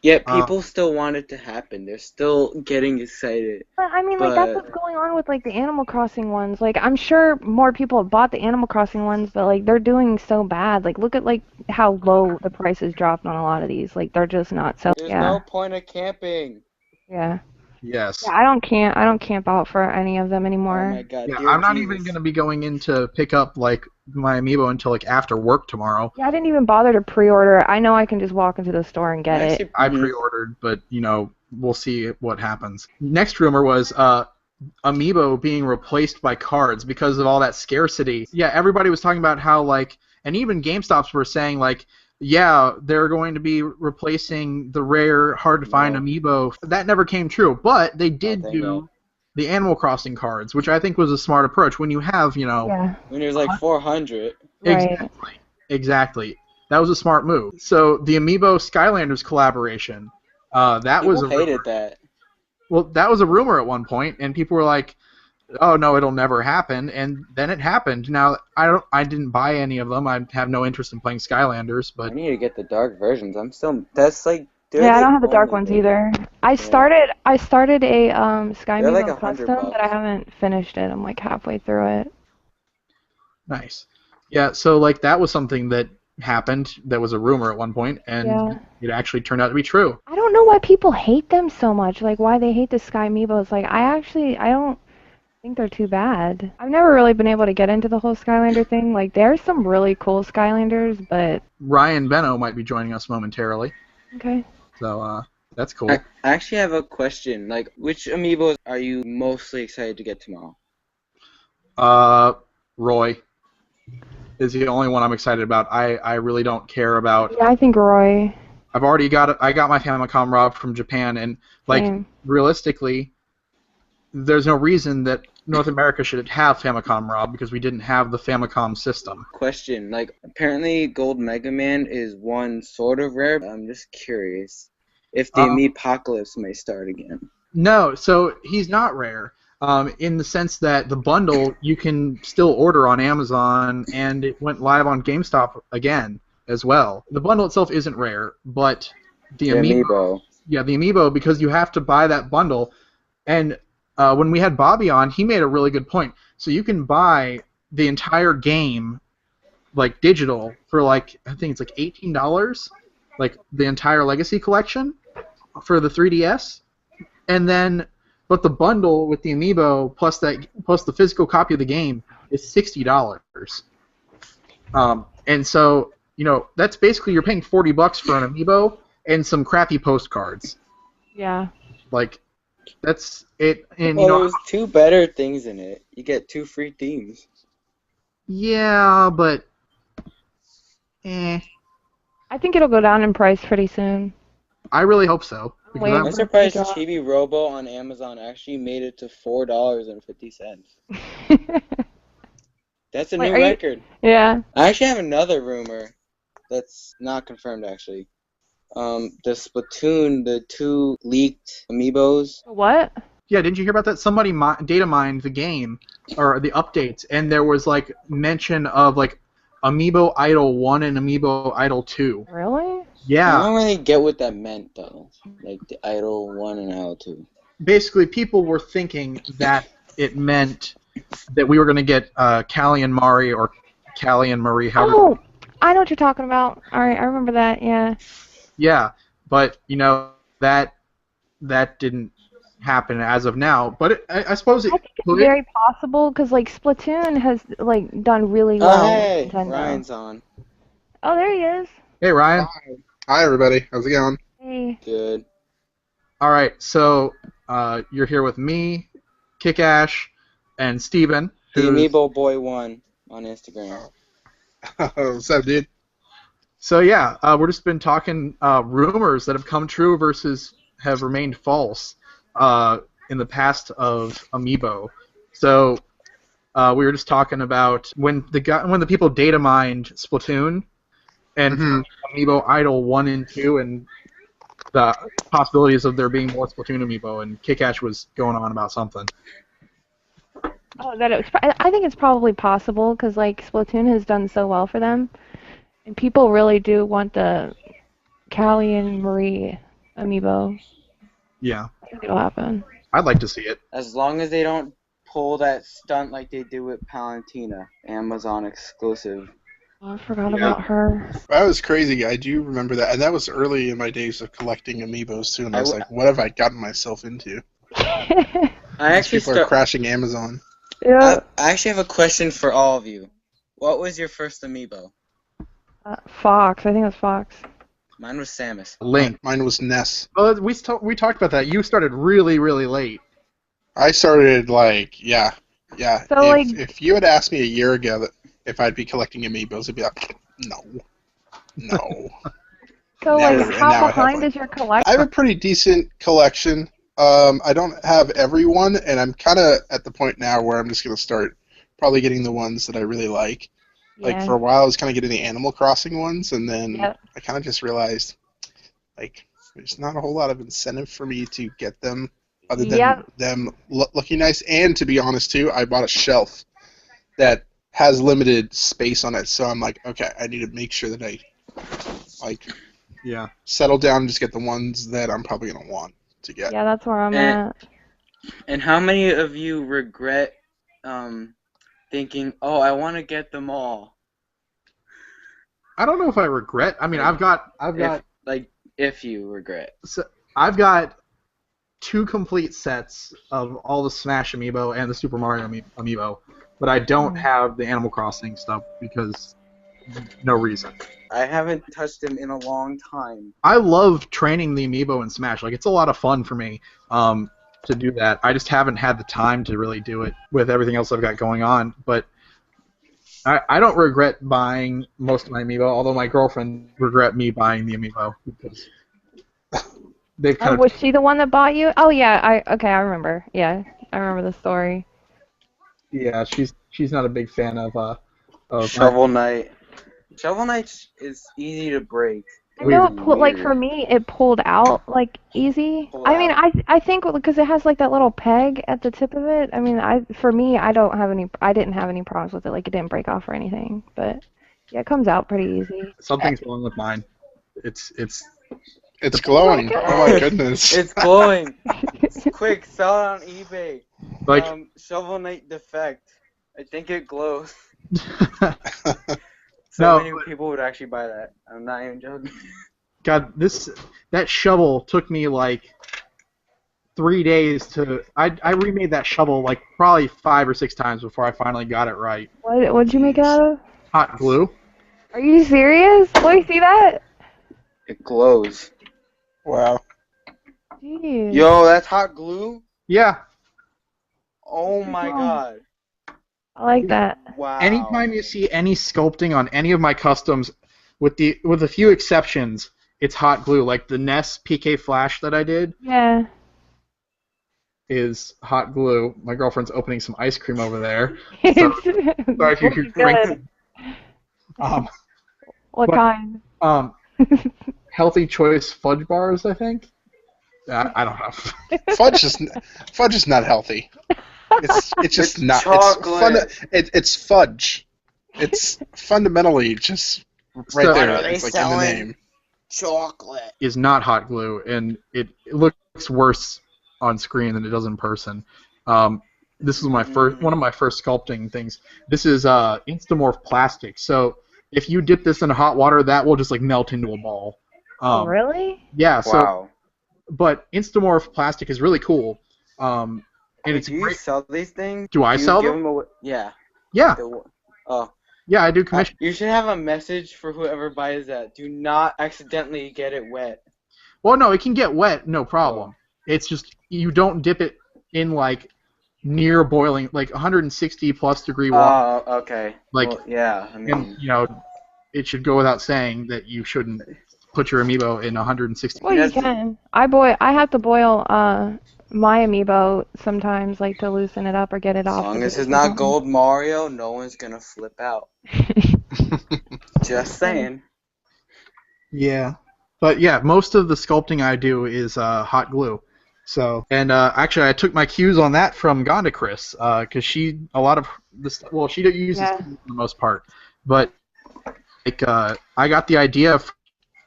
Yeah, people still want it to happen. They're still getting excited. But I mean, like that's what's going on with like the Animal Crossing ones. Like I'm sure more people have bought the Animal Crossing ones, but like they're doing so bad. Like look at like how low the prices dropped on a lot of these. Like they're just not selling. There's no point of camping. Yeah. Yes. Yeah, I don't camp out for any of them anymore. Oh my God. Yeah, I'm not even going to be going in to pick up like my amiibo until like after work tomorrow. Yeah, I didn't even bother to pre-order it. I know I can just walk into the store and get it. I pre-ordered, but you know, we'll see what happens. Next rumor was amiibo being replaced by cards because of all that scarcity. Yeah, everybody was talking about how like, and even GameStops were saying like, yeah, they're going to be replacing the rare, hard-to-find amiibo. That never came true, but they did do the Animal Crossing cards, which I think was a smart approach. When you have, you know... Yeah. When there's like 400. Right. Exactly. That was a smart move. So the Amiibo Skylanders collaboration, People hated that. Well, that was a rumor at one point, and people were like, oh no, it'll never happen, and then it happened. Now I didn't buy any of them. I have no interest in playing Skylanders, but I need to get the dark versions. That's like yeah, I don't have the dark ones either. I started a Sky Amiibo custom, but I haven't finished it. I'm like halfway through it. Nice. Yeah, so like that was something that happened. That was a rumor at one point, and it actually turned out to be true. I don't know why people hate them so much. Like why they hate the Sky Amiibos. Like I don't think they're too bad. I've never really been able to get into the whole Skylander thing. Like, there's some really cool Skylanders, but... Ryan Benno might be joining us momentarily. Okay. So, that's cool. I actually have a question. Like, which amiibos are you mostly excited to get tomorrow? Roy is the only one I'm excited about. I really don't care about... Yeah, I think Roy. I've already got it. I got my Famicom Rob from Japan, and, like, realistically, there's no reason that North America should have Famicom Rob because we didn't have the Famicom system. Question, like, apparently Gold Mega Man is one sort of rare, but I'm just curious if the Amiipocalypse may start again. No, so he's not rare in the sense that the bundle you can still order on Amazon, and it went live on GameStop again as well. The bundle itself isn't rare, but the Amiibo. Yeah, the Amiibo, because you have to buy that bundle, and... when we had Bobby on, he made a really good point. So you can buy the entire game, like digital, for like I think it's like $18, like the entire Legacy collection for the 3DS, and then but the bundle with the Amiibo plus the physical copy of the game is $60. And so you know that's basically you're paying $40 for an Amiibo and some crappy postcards. Yeah. Like. That's it, and well, there's two better things in it. You get 2 free themes. Yeah, but I think it'll go down in price pretty soon. I really hope so. I'm surprised Chibi Robo on Amazon actually made it to $4.50. That's a new record. Yeah. I actually have another rumor that's not confirmed actually. The Splatoon, the 2 leaked amiibos. What? Yeah, didn't you hear about that? Somebody data mined the game or the updates, and there was like mention of like Amiibo Idol 1 and Amiibo Idol 2. Really? I Yeah, don't really get what that meant though. Like the Idol 1 and Idol 2. basically people were thinking that it meant that we were going to get Callie and Mari, or Callie and Marie, however. Oh, I know what you're talking about. All right, I remember that. Yeah. Yeah, but you know that didn't happen as of now. But I suppose it I think it's could. very possible because like Splatoon has like done really Oh, well hey, with Nintendo. Ryan's on. Oh, there he is. Hey, Ryan. Hi, everybody. How's it going? Hey. Good. All right, so you're here with me, Kick-Ash, and Steven. The who's- AmiiboBoy1 on Instagram. What's up, dude? So yeah, we're just been talking rumors that have come true versus have remained false in the past of Amiibo. So we were just talking about when the people data mined Splatoon and Amiibo Idol 1 and 2 and the possibilities of there being more Splatoon Amiibo, and Kick-Ash was going on about something. Oh, I think it's probably possible because like Splatoon has done so well for them, and people really do want the Callie and Marie amiibo. Yeah, I think it'll happen. I'd like to see it. As long as they don't pull that stunt like they do with Palantina, Amazon exclusive. Oh, I forgot about her. That was crazy. I do remember that, and that was early in my days of collecting amiibos too. And I was I like, "What have I gotten myself into?" I actually People are crashing Amazon. Yeah. I actually have a question for all of you. What was your first amiibo? Fox. I think it was Fox. Mine was Samus. Link. Mine was Ness. Well, we talked about that. You started really, really late. I started yeah. So, If you had asked me a year ago that if I'd be collecting amiibos, I'd be like, no. So Now like, I how have, behind like- is your I collection? have a pretty decent collection. I don't have everyone, and I'm kind of at the point now where I'm just going to start probably getting the ones that I really like. Like, Yeah. for a while, I was kind of getting the Animal Crossing ones, and then Yep. I kind of just realized, like, there's not a whole lot of incentive for me to get them other than Yep. them looking nice. And to be honest, too, I bought a shelf that has limited space on it, so I'm like, okay, I need to make sure that I, like, Yeah. settle down and just get the ones that I'm probably going to want to get. Yeah, that's where I'm And- at. And how many of you regret thinking, oh, I want to get them all? I don't know if I regret. I mean, I've got If you regret. I've got 2 complete sets of all the Smash Amiibo and the Super Mario Amiibo, but I don't have the Animal Crossing stuff because no reason. I haven't touched them in a long time. I love training the Amiibo in Smash. Like, it's a lot of fun for me to do that. I just haven't had the time to really do it with everything else I've got going on. But I don't regret buying most of my Amiibo, although my girlfriend regret me buying the Amiibo because they've kind of... Was she the one that bought you? Oh yeah, I remember. Yeah, I remember the story. Yeah, she's not a big fan of Shovel Knight. Shovel Knight is easy to break. I know Weird. like for me it pulled out like easy. I mean I think because it has like that little peg at the tip of it. I mean I didn't have any problems with it. Like it didn't break off or anything. But yeah, it comes out pretty easy. Something's wrong with mine. It's glowing. Oh my Oh my goodness. It's glowing. Quick, sell it on eBay. like Shovel Knight defect. I think it glows. No, Many people would actually buy that. I'm not even joking. God, that shovel took me like 3 days to. I remade that shovel like probably 5 or 6 times before I finally got it right. What'd you make it out of? Hot glue. Are you serious? Let me see that. It glows. Wow. Jeez. Yo, that's hot glue? Yeah. Oh my god. I like that. Wow. Anytime you see any sculpting on any of my customs, with a few exceptions, it's hot glue. Like the Ness PK Flash that I did Yeah. is hot glue. My girlfriend's opening some ice cream over there. It's Sorry if you could good. What but- kind? Healthy Choice fudge bars, I think. I don't know. Fudge is not healthy. It's just It's not. chocolate. It's fudge. It's fundamentally just right So- there. What are they It's like in the selling? name. Chocolate. Is not hot glue, and it looks worse on screen than it does in person. This is one of my first sculpting things. This is Instamorph plastic. So if you dip this in hot water, that will just like melt into a ball. Oh, really? Yeah. So, Wow. but Instamorph plastic is really cool. And Wait, it's do you great. sell these things? Do I you sell give them? away? Yeah. Yeah. Oh. Yeah, I do commission. You should have a message for whoever buys that. Do not accidentally get it wet. Well, no, it can get wet, no problem. It's just you don't dip it in like near boiling, like 160 plus degree water. Oh, okay. Like, well, yeah, I mean, and you know, it should go without saying that you shouldn't put your amiibo in 160. Well, you can. I have to boil my amiibo sometimes, like to loosen it up or get it as off. long the as it's base or not something. Gold Mario, no one's gonna flip out. Just saying. Yeah, but yeah, most of the sculpting I do is hot glue. So, and actually, I took my cues on that from Gonda Chris, because she she uses Yeah. for the most part, but like I got the idea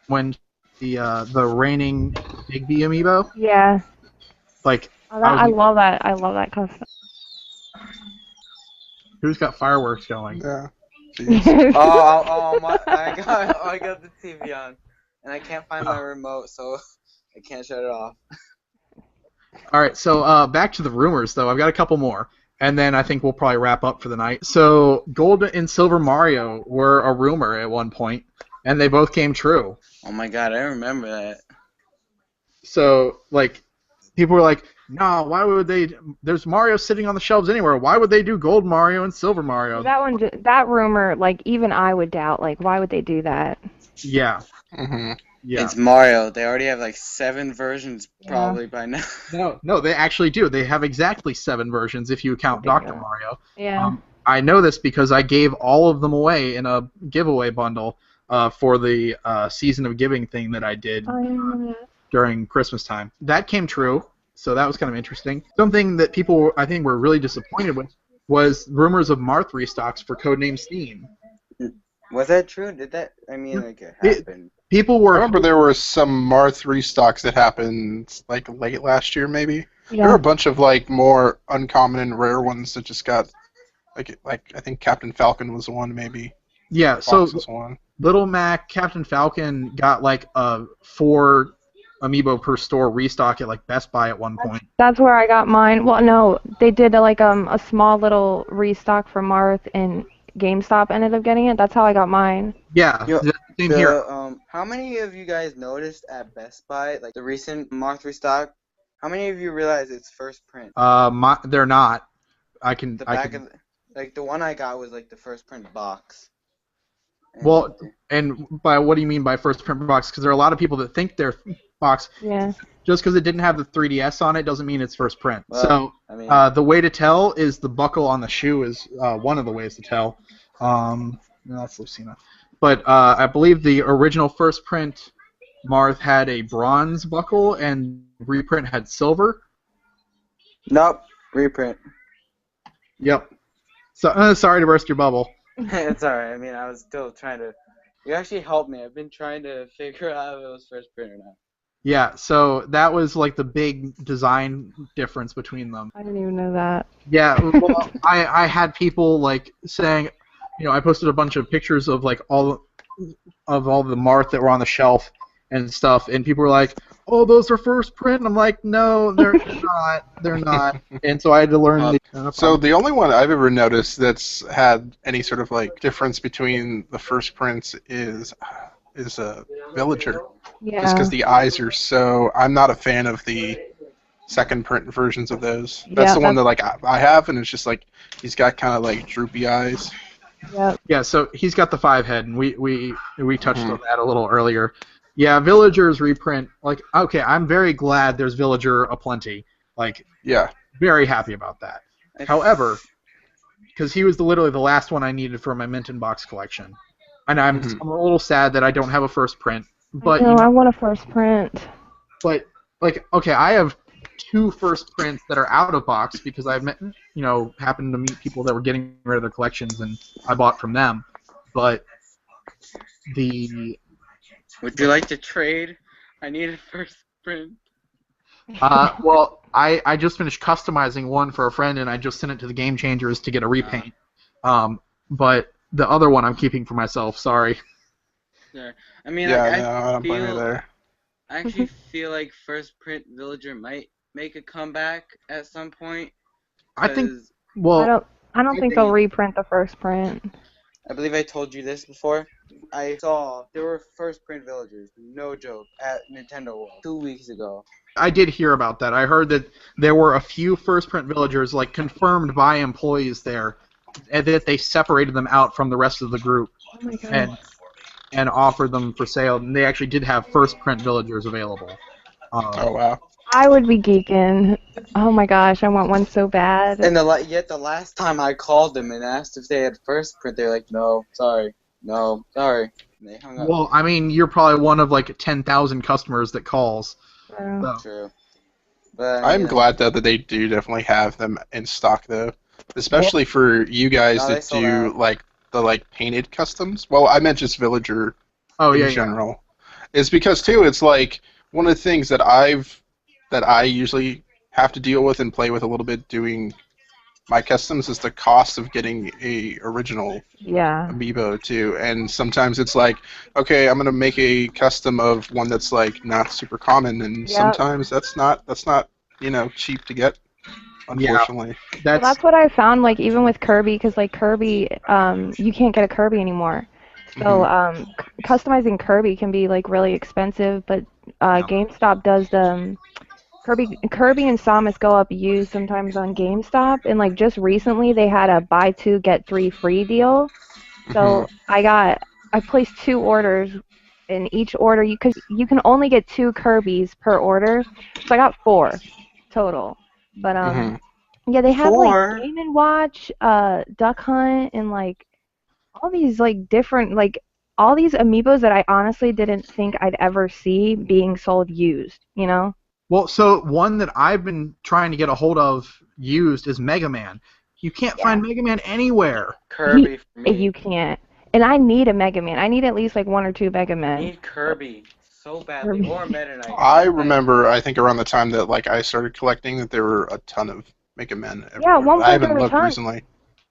when the raining Bigby amiibo, Yeah. like Oh, I love that. I love that custom. who's got fireworks going? Yeah. Jeez. I got the TV on, and I can't find my remote, so I can't shut it off. All right, so back to the rumors, though. I've got a couple more, and then I think we'll probably wrap up for the night. So Gold and Silver Mario were a rumor at one point, and they both came true. Oh my god, I remember that. So, like, people were like, no, why would they... There's Mario sitting on the shelves anywhere. Why would they do Gold Mario and Silver Mario? That rumor, like, even I would doubt, like, why would they do that? Yeah. Mm-hmm. Yeah. It's Mario. They already have like 7 versions probably by now. No, they actually do. They have exactly 7 versions if you count Dr. Mario. Yeah. I know this because I gave all of them away in a giveaway bundle for the Season of Giving thing that I did I remember that. during Christmas time. That came true, so that was kind of interesting. Something that people, I think, were really disappointed with was rumors of Marth restocks for Codename Steam. Was that true? Did that? I mean, like it happened. People I were... remember there were some Marth restocks that happened like late last year, maybe. There were Yeah. a bunch of like more uncommon and rare ones that just got like I think Captain Falcon was one, maybe. Yeah, Fox so was one. Little Mac, Captain Falcon got like a 4 amiibo per store restock at like Best Buy at one point. That's where I got mine. Well, no, they did like a small little restock for Marth, and GameStop ended up getting it. That's how I got mine. Yeah, Yo, same here. How many of you guys noticed at Best Buy, like the recent Marth restock? How many of you realize it's first print? They're not. I can. The I back can. of like the one I got was like the first print box. And Well, and by what do you mean by first print box? Because there are a lot of people that think they're box. Yeah. Just because it didn't have the 3DS on it doesn't mean it's first print. Well, So I mean, the way to tell is the buckle on the shoe is one of the ways to tell. No, that's Lucina. But I believe the original first print Marth had a bronze buckle and reprint had silver. nope, reprint. Yep. So sorry to burst your bubble. It's alright. I mean, I was still trying to. You actually helped me. I've been trying to figure out if it was first print or not. Yeah, so that was like the big design difference between them. I didn't even know that. Yeah, well, I had people like saying, you know, I posted a bunch of pictures of like all the Marth that were on the shelf and stuff, and people were like, "Oh, those are first print." And I'm like, "No, they're not. They're not." And so I had to learn. So the only one I've ever noticed that's had any sort of like difference between the first prints is a Villager. Yeah. Just because the eyes are so... I'm not a fan of the second print versions of those. That's Yeah, the one that like I have, and it's just like he's got kind of like droopy eyes. Yep. Yeah, so he's got the 5 head, and we touched on that a little earlier. Yeah, Villager's reprint. Like, okay, I'm very glad there's Villager aplenty. Like, Yeah. very happy about that. However, because he was literally the last one I needed for my Mint in Box collection, and I'm a little sad that I don't have a first print. But No, I want a first print. but like, okay, I have 2 first prints that are out of box because I've met, happened to meet people that were getting rid of their collections and I bought from them. But Would you like to trade? I need a first print. Well, I just finished customizing one for a friend and I just sent it to the Game Changers to get a repaint. But the other one I'm keeping for myself. Sorry. Yeah, I mean, Yeah, like, no, I don't blame you there. I actually feel like first print Villager might make a comeback at some point. I think. 'cause Well, I don't think they'll reprint the first print. I believe I told you this before. I saw there were first print Villagers, no joke, at Nintendo World 2 weeks ago. I did hear about that. I heard that there were a few first print Villagers, like confirmed by employees there, and that they separated them out from the rest of the group. Oh my god. And offered them for sale, and they actually did have first print Villagers available. Oh wow. I would be geeking. Oh my gosh, I want one so bad. And yet the last time I called them and asked if they had first print, they're like, no, sorry. And they hung up. Well, I mean, you're probably one of like 10,000 customers that calls. Oh. So. True. But I'm glad though that they do definitely have them in stock though, especially for you guys Oh, they that sold do out. like the painted customs. Well, I meant just Villager Oh in yeah, general. It's because too, it's like one of the things that I usually have to deal with and play with a little bit doing my customs is the cost of getting a original Yeah. Amiibo too. And sometimes it's like, okay, I'm gonna make a custom of one that's like not super common, and sometimes that's not cheap to get, unfortunately. Yeah, That's what I found, like, even with Kirby, because, like, Kirby, you can't get a Kirby anymore. So, customizing Kirby can be, like, really expensive, but GameStop does the Kirby and Samus go up used sometimes on GameStop, and, like, just recently they had a buy 2 get 3 free deal. So I placed 2 orders. In each order, because you can only get 2 Kirbys per order, so I got 4 total. But yeah, they have like Game and Watch, Duck Hunt, and like all these like different all these amiibos that I honestly didn't think I'd ever see being sold used. Well, so one that I've been trying to get a hold of used is Mega Man. You can't find Mega Man anywhere. Kirby for me. You can't. And I need a Mega Man. I need at least like 1 or 2 Mega Men. I need Kirby so badly, or Meta Knight. I remember, I think around the time that I started collecting, that there were a ton of Mega Men everywhere. Yeah, at one point I haven't there were looked tons. recently.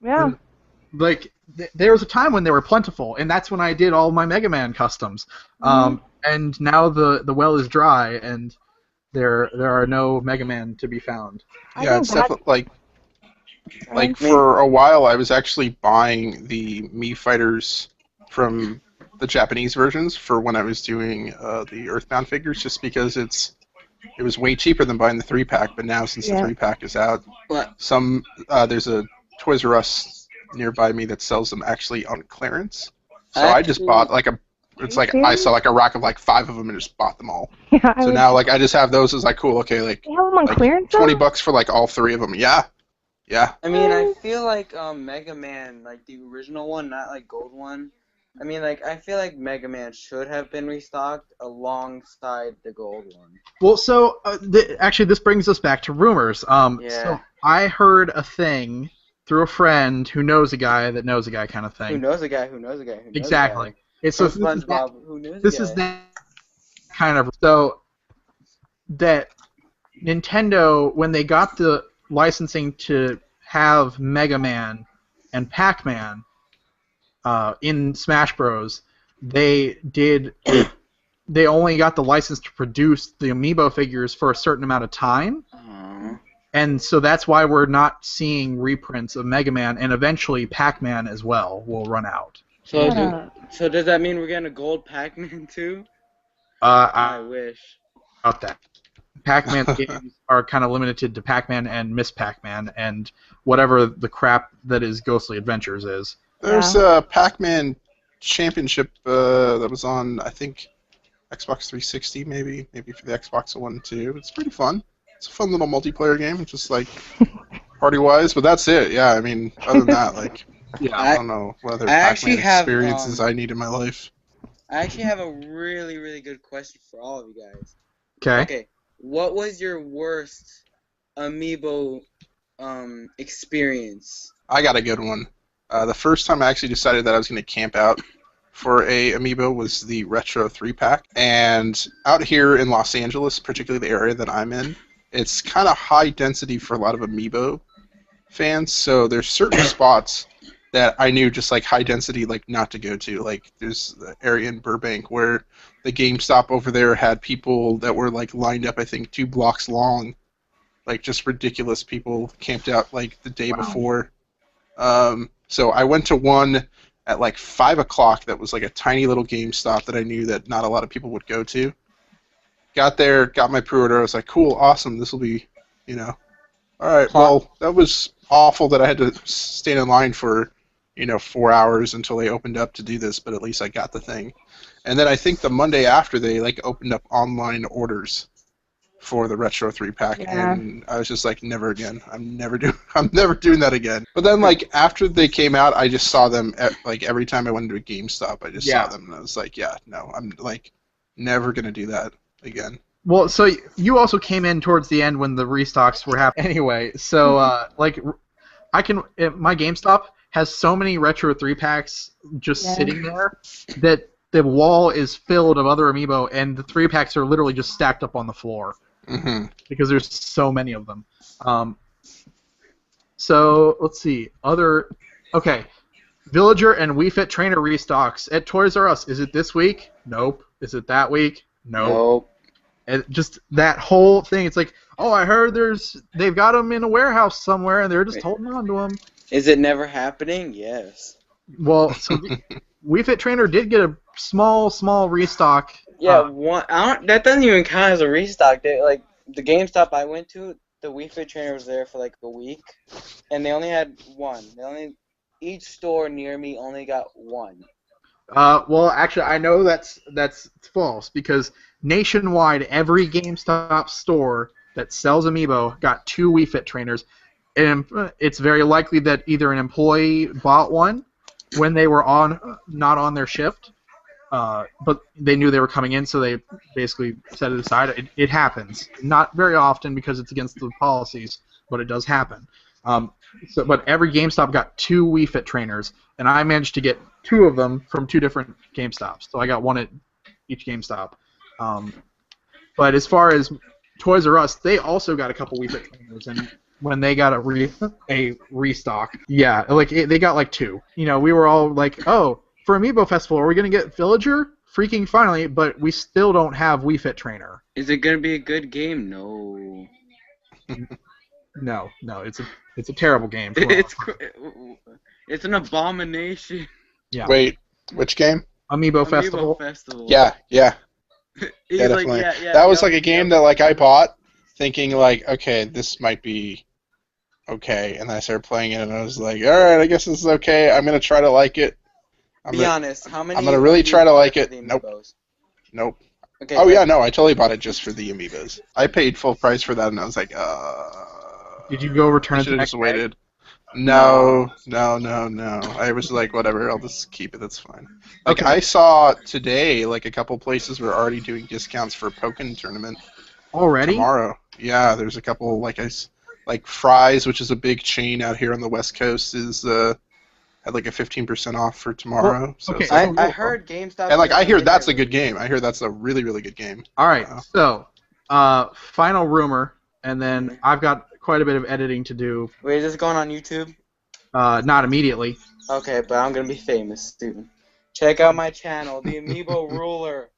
Yeah. Like there was a time when they were plentiful, and that's when I did all my Mega Man customs. And now the well is dry, and there are no Mega Man to be found. Yeah, it's definitely like for a while I was actually buying the Mii Fighters from the Japanese versions for when I was doing the Earthbound figures, just because it was way cheaper than buying the 3-pack. But now since the 3-pack is out, there's a Toys R Us nearby me that sells them actually on clearance. So I just bought I saw like a rack of like 5 of them and just bought them all. Yeah, so now I just have those as like cool. Okay, like they have them on clearance. $20 for like all 3 of them. Yeah. I mean, I feel like Mega Man, like the original one, not like gold one. I mean, like I feel like Mega Man should have been restocked alongside the gold one. Well, so actually, this brings us back to rumors. So I heard a thing through a friend who knows a guy that knows a guy, kind of thing. Who knows a guy who knows a guy who knows exactly. a guy. It's so SpongeBob, who knows this a guy. is that kind of so that Nintendo, when they got the licensing to have Mega Man and Pac-Man in Smash Bros, they only got the license to produce the Amiibo figures for a certain amount of time. And so that's why we're not seeing reprints of Mega Man, and eventually Pac-Man as well will run out. So does that mean we're getting a gold Pac-Man too? I wish. About that. Pac-Man games are kind of limited to Pac-Man and Miss Pac-Man and whatever the crap that is Ghostly Adventures is. There's a Pac-Man Championship that was on, I think, Xbox 360 maybe for the Xbox One too. It's pretty fun. It's a fun little multiplayer game, just like party-wise, but that's it. Yeah, I mean, other than that, like, I don't know what other Pac-Man experiences I need in my life. I actually have a really, really good question for all of you guys. Okay. Okay, what was your worst Amiibo experience? I got a good one. The first time I actually decided that I was going to camp out for a Amiibo was the Retro 3-pack. And out here in Los Angeles, particularly the area that I'm in, it's kind of high density for a lot of Amiibo fans. So there's certain spots that I knew just like high density, like not to go to. Like there's the area in Burbank where the GameStop over there had people that were like lined up, I think 2 blocks long, like just ridiculous people camped out like the day before. So I went to one at like 5 o'clock that was like a tiny little GameStop that I knew that not a lot of people would go to. Got there, got my pre-order. I was like, cool, awesome. This will be, all right. Well, that was awful that I had to stand in line for, 4 hours until they opened up to do this, but at least I got the thing. And then I think the Monday after they like opened up online orders for the Retro 3-pack, and I was just like, never again. I'm never doing that again. But then like after they came out, I just saw them like every time I went to a GameStop, I just saw them, and I was like, yeah, no, I'm like never gonna do that again. Well, so you also came in towards the end when the restocks were happening. Anyway, so my GameStop has so many Retro 3-packs just sitting there that the wall is filled of other Amiibo, and the 3-packs are literally just stacked up on the floor. Mm-hmm. Because there's so many of them. So let's see. Okay. Villager and Wii Fit Trainer restocks at Toys R Us. Is it this week? Nope. Is it that week? Nope. And just that whole thing. It's like, oh, I heard they've got them in a warehouse somewhere, and they're just holding on to them. Is it never happening? Yes. Well, so Wii Fit Trainer did get a small restock. Yeah, that doesn't even count as a restock. Like the GameStop I went to, the Wii Fit Trainer was there for like a week, and they only had one. Each store near me only got one. Well, actually, I know that's false because nationwide, every GameStop store that sells Amiibo got 2 Wii Fit Trainers, and it's very likely that either an employee bought one when they were not on their shift, but they knew they were coming in, so they basically set it aside. It happens. Not very often because it's against the policies, but it does happen. But every GameStop got 2 Wii Fit Trainers, and I managed to get 2 of them from 2 different GameStops. So I got one at each GameStop. But as far as Toys R Us, they also got a couple Wii Fit Trainers, and when they got a restock, like they got like 2. We were all like, oh, for Amiibo Festival, are we gonna get Villager? Freaking finally, but we still don't have Wii Fit Trainer. Is it gonna be a good game? No. No, it's a terrible game. It's an abomination. Yeah. Wait, which game? Amiibo Festival. Yeah. Definitely. Like, that was like a game that like I bought thinking like, okay, this might be okay, and then I started playing it and I was like, all right, I guess this is okay. I'm gonna try to like it. Be honest, how many? I'm gonna really try to like it. Nope. Okay. Oh yeah, no, I totally bought it just for the Amiibos. I paid full price for that, and I was like, Did you go return it? Should have just waited. No. I was like, whatever, I'll just keep it. That's fine. Like I saw today, like a couple places were already doing discounts for Pokken Tournament. Already? Tomorrow. Yeah, there's a couple like Fry's, which is a big chain out here on the West Coast, is had like a 15% off for tomorrow. Well, so okay. I heard GameStop. And like I hear that's a good game. I hear that's a really, really good game. All right. So, final rumor, and then I've got quite a bit of editing to do. Wait, is this going on YouTube? Not immediately. Okay, but I'm gonna be famous soon. Check out my channel, the Amiibo Ruler.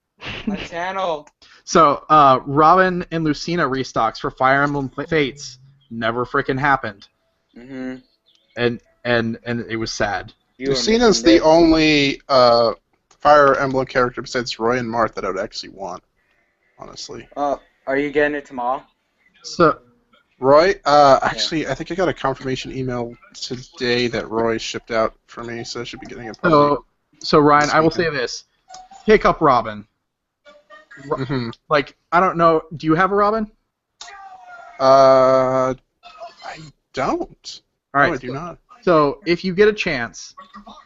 My channel. So, Robin and Lucina restocks for Fire Emblem Fates never frickin' happened. Mm-hmm. And it was sad. Lucina's the only Fire Emblem character besides Roy and Marth that I would actually want, honestly. Are you getting it tomorrow? So, Roy, actually, I think I got a confirmation email today that Roy shipped out for me, so I should be getting it. So Ryan, I will say this: pick up Robin. Mm-hmm. Like, I don't know. Do you have a Robin? I don't. All right. No, I do not. So if you get a chance,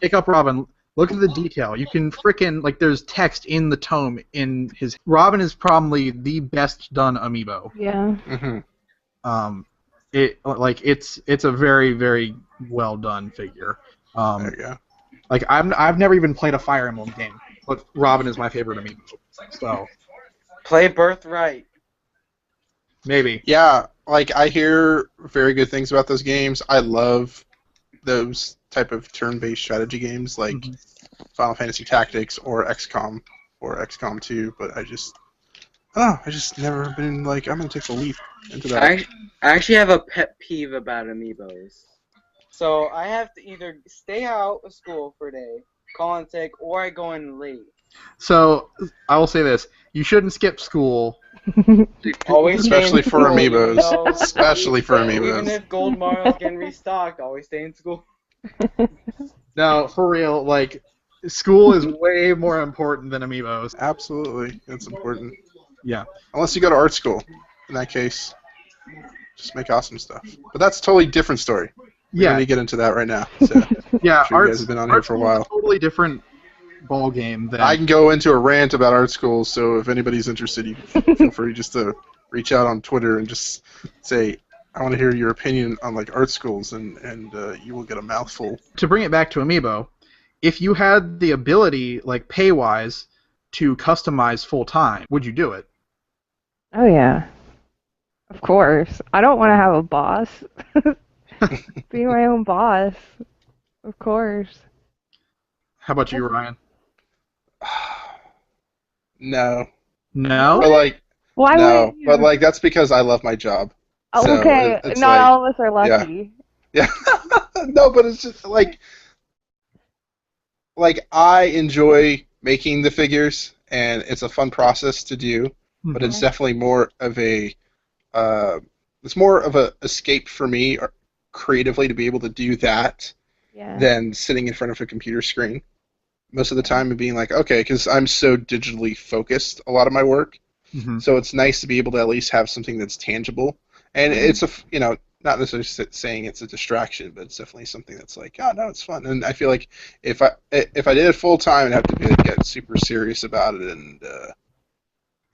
pick up Robin. Look at the detail. You can frickin' like there's text in the tome in his. Robin is probably the best done amiibo. Yeah. It's a very, very well done figure. There you go. Like I've never even played a Fire Emblem game, but Robin is my favorite amiibo. So Play Birthright. maybe. Yeah, like I hear very good things about those games. I love those type of turn-based strategy games like Final Fantasy Tactics or XCOM 2, but I just never been like, I'm gonna take the leap into that. I actually have a pet peeve about amiibos. So I have to either stay out of school for a day, call in sick, or I go in late. So I will say this: you shouldn't skip school. Always stay in Especially for school, amiibos. even though- Especially for amiibos. Even if Gold Mario's getting restocked, always stay in school. No, for real. Like, school is way more important than amiibos. Absolutely, it's important. Yeah. Unless you go to art school. In that case, just make awesome stuff. But that's a totally different story. We don't need to get into that right now. So, Yeah. I'm sure you guys have been on here for a while. Totally different ball game. Than... I can go into a rant about art schools, so if anybody's interested, you feel free just to reach out on Twitter and just say, I want to hear your opinion on like art schools, and you will get a mouthful. To bring it back to Amiibo, if you had the ability, like pay-wise, to customize full-time, would you do it? Oh yeah. Of course. I don't want to have a boss. Be my own boss. Of course. How about you, Ryan? No. No? But like, Why no. would you? But like, that's because I love my job. Oh, so okay, it's not like- all of us are lucky. Yeah. No, but it's just like I enjoy making the figures, and it's a fun process to do. But it's definitely more of a escape for me creatively to be able to do that than sitting in front of a computer screen. Most of the time, and being like, okay, because I'm so digitally focused, a lot of my work. So it's nice to be able to at least have something that's tangible, and it's not necessarily saying it's a distraction, but it's definitely something that's like, oh no, it's fun. And I feel like if I did it full time, I'd have to get super serious about it, and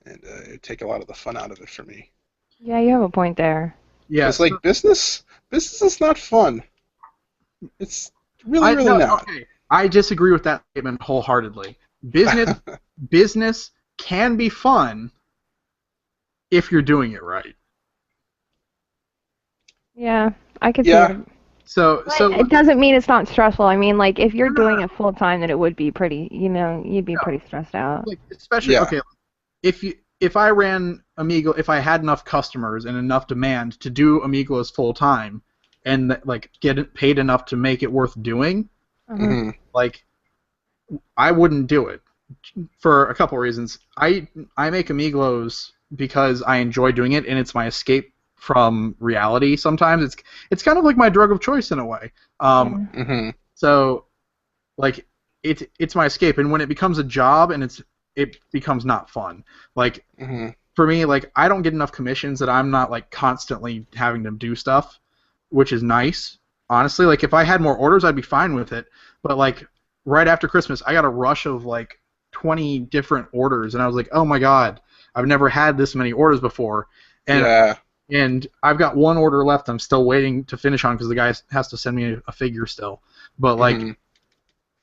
it'd take a lot of the fun out of it for me. Yeah, you have a point there. Yeah. It's like business is not fun. It's really not. Okay. I disagree with that statement wholeheartedly. Business can be fun if you're doing it right. Yeah, I could see Yeah. it. So It doesn't mean it's not stressful. I mean, like, if you're doing it full time, then it would be pretty, you'd be pretty stressed out. like, especially okay, if I ran Amigo, if I had enough customers and enough demand to do Amigos full time, and like get it paid enough to make it worth doing, like I wouldn't do it for a couple reasons. I make Amigos because I enjoy doing it, and it's my escape from reality. Sometimes it's kind of like my drug of choice in a way. So like it's my escape, and when it becomes a job and it becomes not fun. Like for me, like I don't get enough commissions that I'm not like constantly having to do stuff, which is nice. Honestly, like if I had more orders, I'd be fine with it. But like right after Christmas, I got a rush of like 20 different orders, and I was like, oh my god, I've never had this many orders before. And I've got one order left I'm still waiting to finish on because the guy has to send me a figure still. But like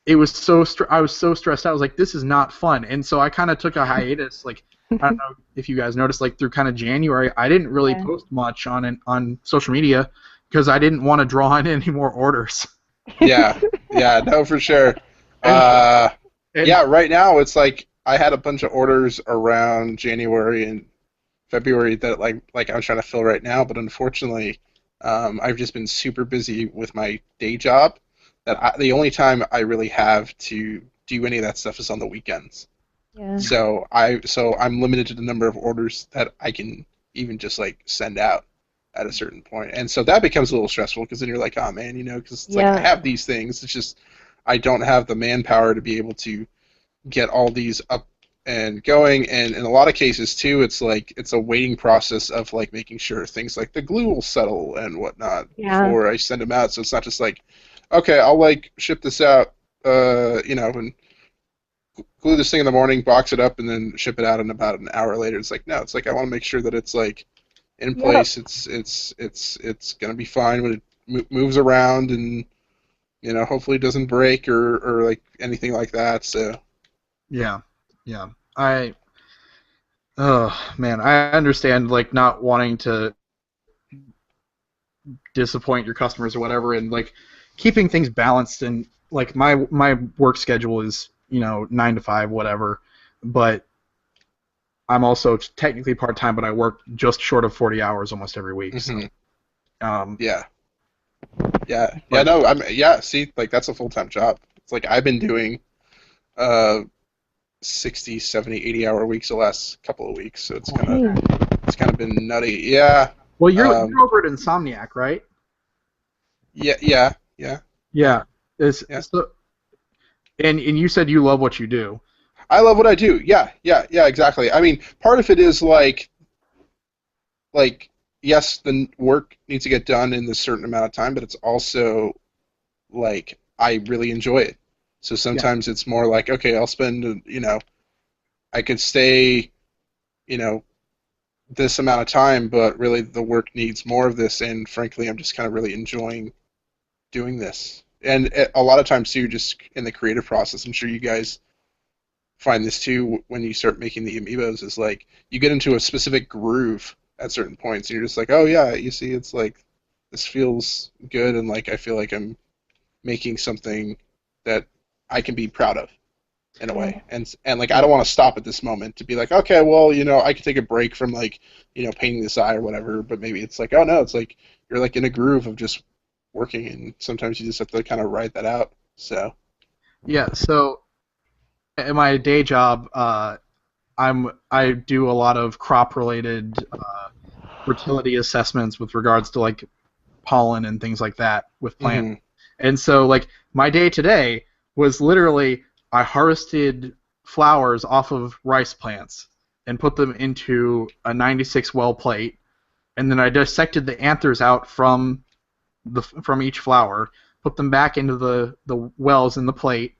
it was I was so stressed out. I was like, this is not fun. And so I kind of took a hiatus. Like I don't know if you guys noticed, like through kind of January, I didn't really post much on social media because I didn't want to draw in any more orders. Yeah, no, for sure. Yeah, right now it's like I had a bunch of orders around January and February that like I'm trying to fill right now, but unfortunately, I've just been super busy with my day job. The only time I really have to do any of that stuff is on the weekends. Yeah. So I'm limited to the number of orders that I can even just like send out at a certain point, and so that becomes a little stressful because then you're like, oh man, because it's like I have these things, it's just I don't have the manpower to be able to get all these up and going, and in a lot of cases too, it's like it's a waiting process of like making sure things like the glue will settle and whatnot before I send them out. So it's not just like, okay, I'll like ship this out and glue this thing in the morning, box it up, and then ship it out in about an hour later. It's like, no, it's like I want to make sure that it's like in place. It's gonna be fine when it moves around, and hopefully it doesn't break or like anything like that. So yeah. Oh man, I understand like not wanting to disappoint your customers or whatever, and like keeping things balanced. And like my work schedule is 9 to 5 whatever, but I'm also technically part-time, but I work just short of 40 hours almost every week. Mm-hmm. So, See, like that's a full-time job. It's like I've been doing 60, 70, 80-hour weeks the last couple of weeks, so it's kind of been nutty. Yeah. Well, you're over at Insomniac, right? Yeah. So, and you said you love what you do. I love what I do. Yeah, exactly. I mean, part of it is like yes, the work needs to get done in this certain amount of time, but it's also like I really enjoy it. So sometimes it's more like, okay, I'll spend, I could stay, this amount of time, but really the work needs more of this, and frankly, I'm just kind of really enjoying doing this. And a lot of times too, just in the creative process, I'm sure you guys find this too when you start making the amiibos, is like you get into a specific groove at certain points, and you're just like, oh yeah, you see, it's like this feels good, and like I feel like I'm making something that I can be proud of in a way, and like I don't want to stop at this moment to be like, okay, well, I could take a break from like painting this eye or whatever, but maybe it's like, oh no, it's like you're like in a groove of just working, and sometimes you just have to kind of ride that out. So yeah, so in my day job, I do a lot of crop related fertility assessments with regards to like pollen and things like that with plants. And so like my day today was literally I harvested flowers off of rice plants and put them into a 96 well plate, and then I dissected the anthers out from each flower, put them back into the wells in the plate,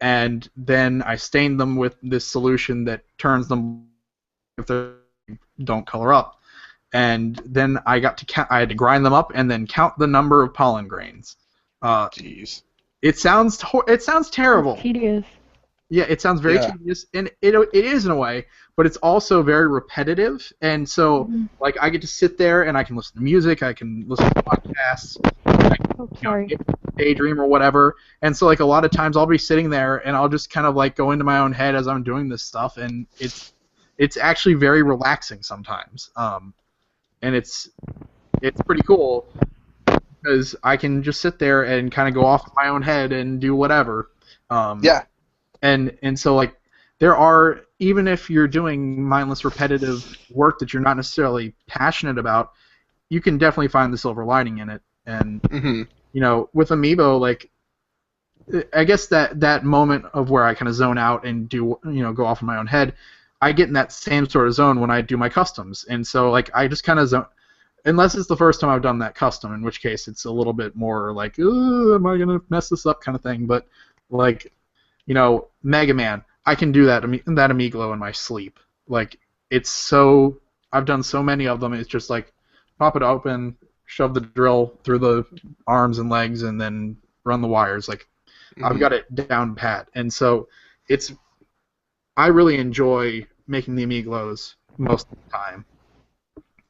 and then I stained them with this solution that turns them if they don't color up. And then I had to grind them up and then count the number of pollen grains. Jeez. It sounds terrible. It's tedious. Yeah, it sounds very tedious, and it is in a way, but it's also very repetitive. And so, like, I get to sit there and I can listen to music, I can listen to podcasts, I can, daydream or whatever. And so, like, a lot of times I'll be sitting there and I'll just kind of like go into my own head as I'm doing this stuff, and it's actually very relaxing sometimes. And it's pretty cool because I can just sit there and kind of go off in my own head and do whatever. And so, like, there are, even if you're doing mindless, repetitive work that you're not necessarily passionate about, you can definitely find the silver lining in it. And, with Amiibo, like, I guess that moment of where I kind of zone out and do, go off in my own head, I get in that same sort of zone when I do my customs. And so, like, I just kind of zone, unless it's the first time I've done that custom, in which case it's a little bit more like, ooh, am I going to mess this up kind of thing. But, like, Mega Man, I can do that Amiiglo in my sleep. Like, it's so, I've done so many of them, it's just like, pop it open, shove the drill through the arms and legs, and then run the wires. Like, I've got it down pat. And so, I really enjoy making the Amiiglos most of the time.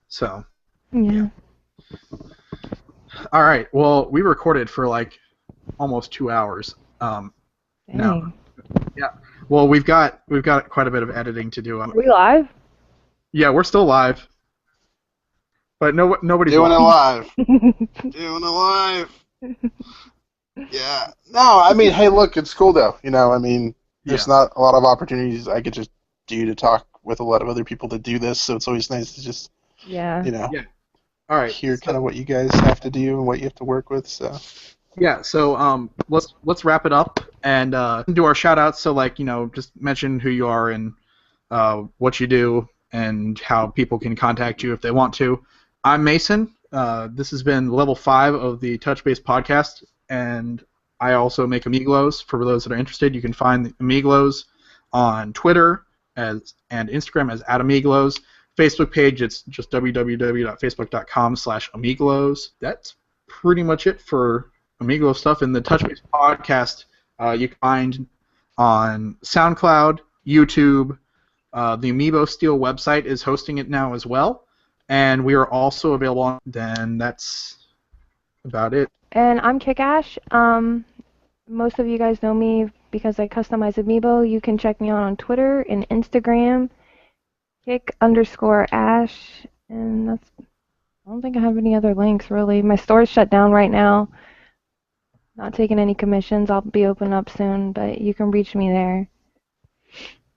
So. Yeah. All right. Well, we recorded for like almost 2 hours. Now, yeah. Well, we've got quite a bit of editing to do. Are we live? Yeah, we're still live. But nobody's doing it live. Doing it live. Yeah. No, I mean, hey, look, it's cool though. I mean, there's not a lot of opportunities I could just do to talk with a lot of other people to do this, so it's always nice to just, All right. hear kind of what you guys have to do and what you have to work with. So. Yeah. So let's wrap it up and do our shout outs. So like just mention who you are and what you do and how people can contact you if they want to. I'm Mason. This has been level 5 of the Touch Base podcast, and I also make Amigos. For those that are interested, you can find the Amigos on Twitter and Instagram as @Amigos. Facebook page, it's just www.facebook.com/Amigos. That's pretty much it for Amiibo stuff. And the Touchbase podcast you can find on SoundCloud, YouTube. The AmiiboSteal website is hosting it now as well. And we are also available on... Then that's about it. And I'm Kickash. Most of you guys know me because I customize Amiibo. You can check me out on Twitter and Instagram, Kick_Ash, and that's... I don't think I have any other links, really. My store's shut down right now. Not taking any commissions. I'll be open up soon, but you can reach me there.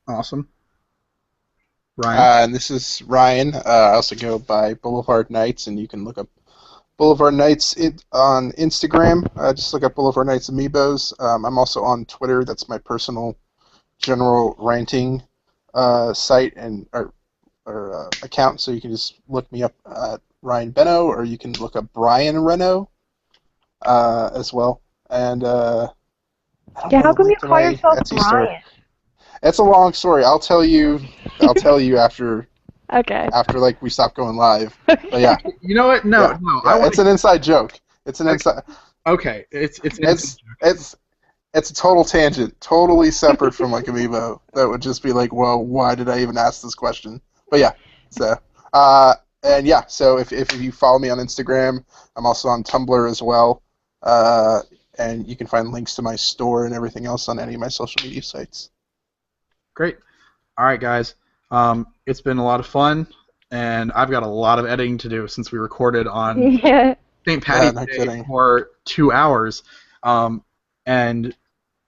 Awesome. Ryan? And this is Ryan. I also go by Boulevard Nights, and you can look up Boulevard Nights on Instagram. Just look up Boulevard Nights Amiibos. I'm also on Twitter. That's my personal general ranting site and or account. So you can just look me up at Ryan Benno, or you can look up Brian Reno as well. And how come you call yourself Brian? It's a long story. I'll tell you after. Okay. After we stop going live. But yeah. You know what? No. Yeah, it's an inside joke. It's an inside. Okay. It's a total tangent, totally separate from Amiibo. That would just be well, why did I even ask this question? But yeah. So and yeah. So if you follow me on Instagram, I'm also on Tumblr as well. And you can find links to my store and everything else on any of my social media sites. Great. All right, guys. It's been a lot of fun, and I've got a lot of editing to do since we recorded on St. Patty's Day for 2 hours. And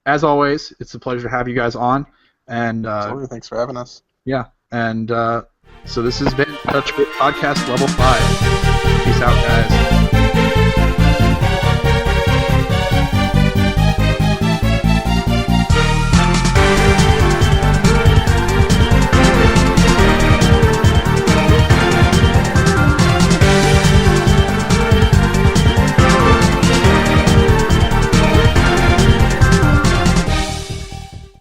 as always, it's a pleasure to have you guys on. And thanks for having us. Yeah. And so this has been Touch Podcast Level 5. Peace out, guys.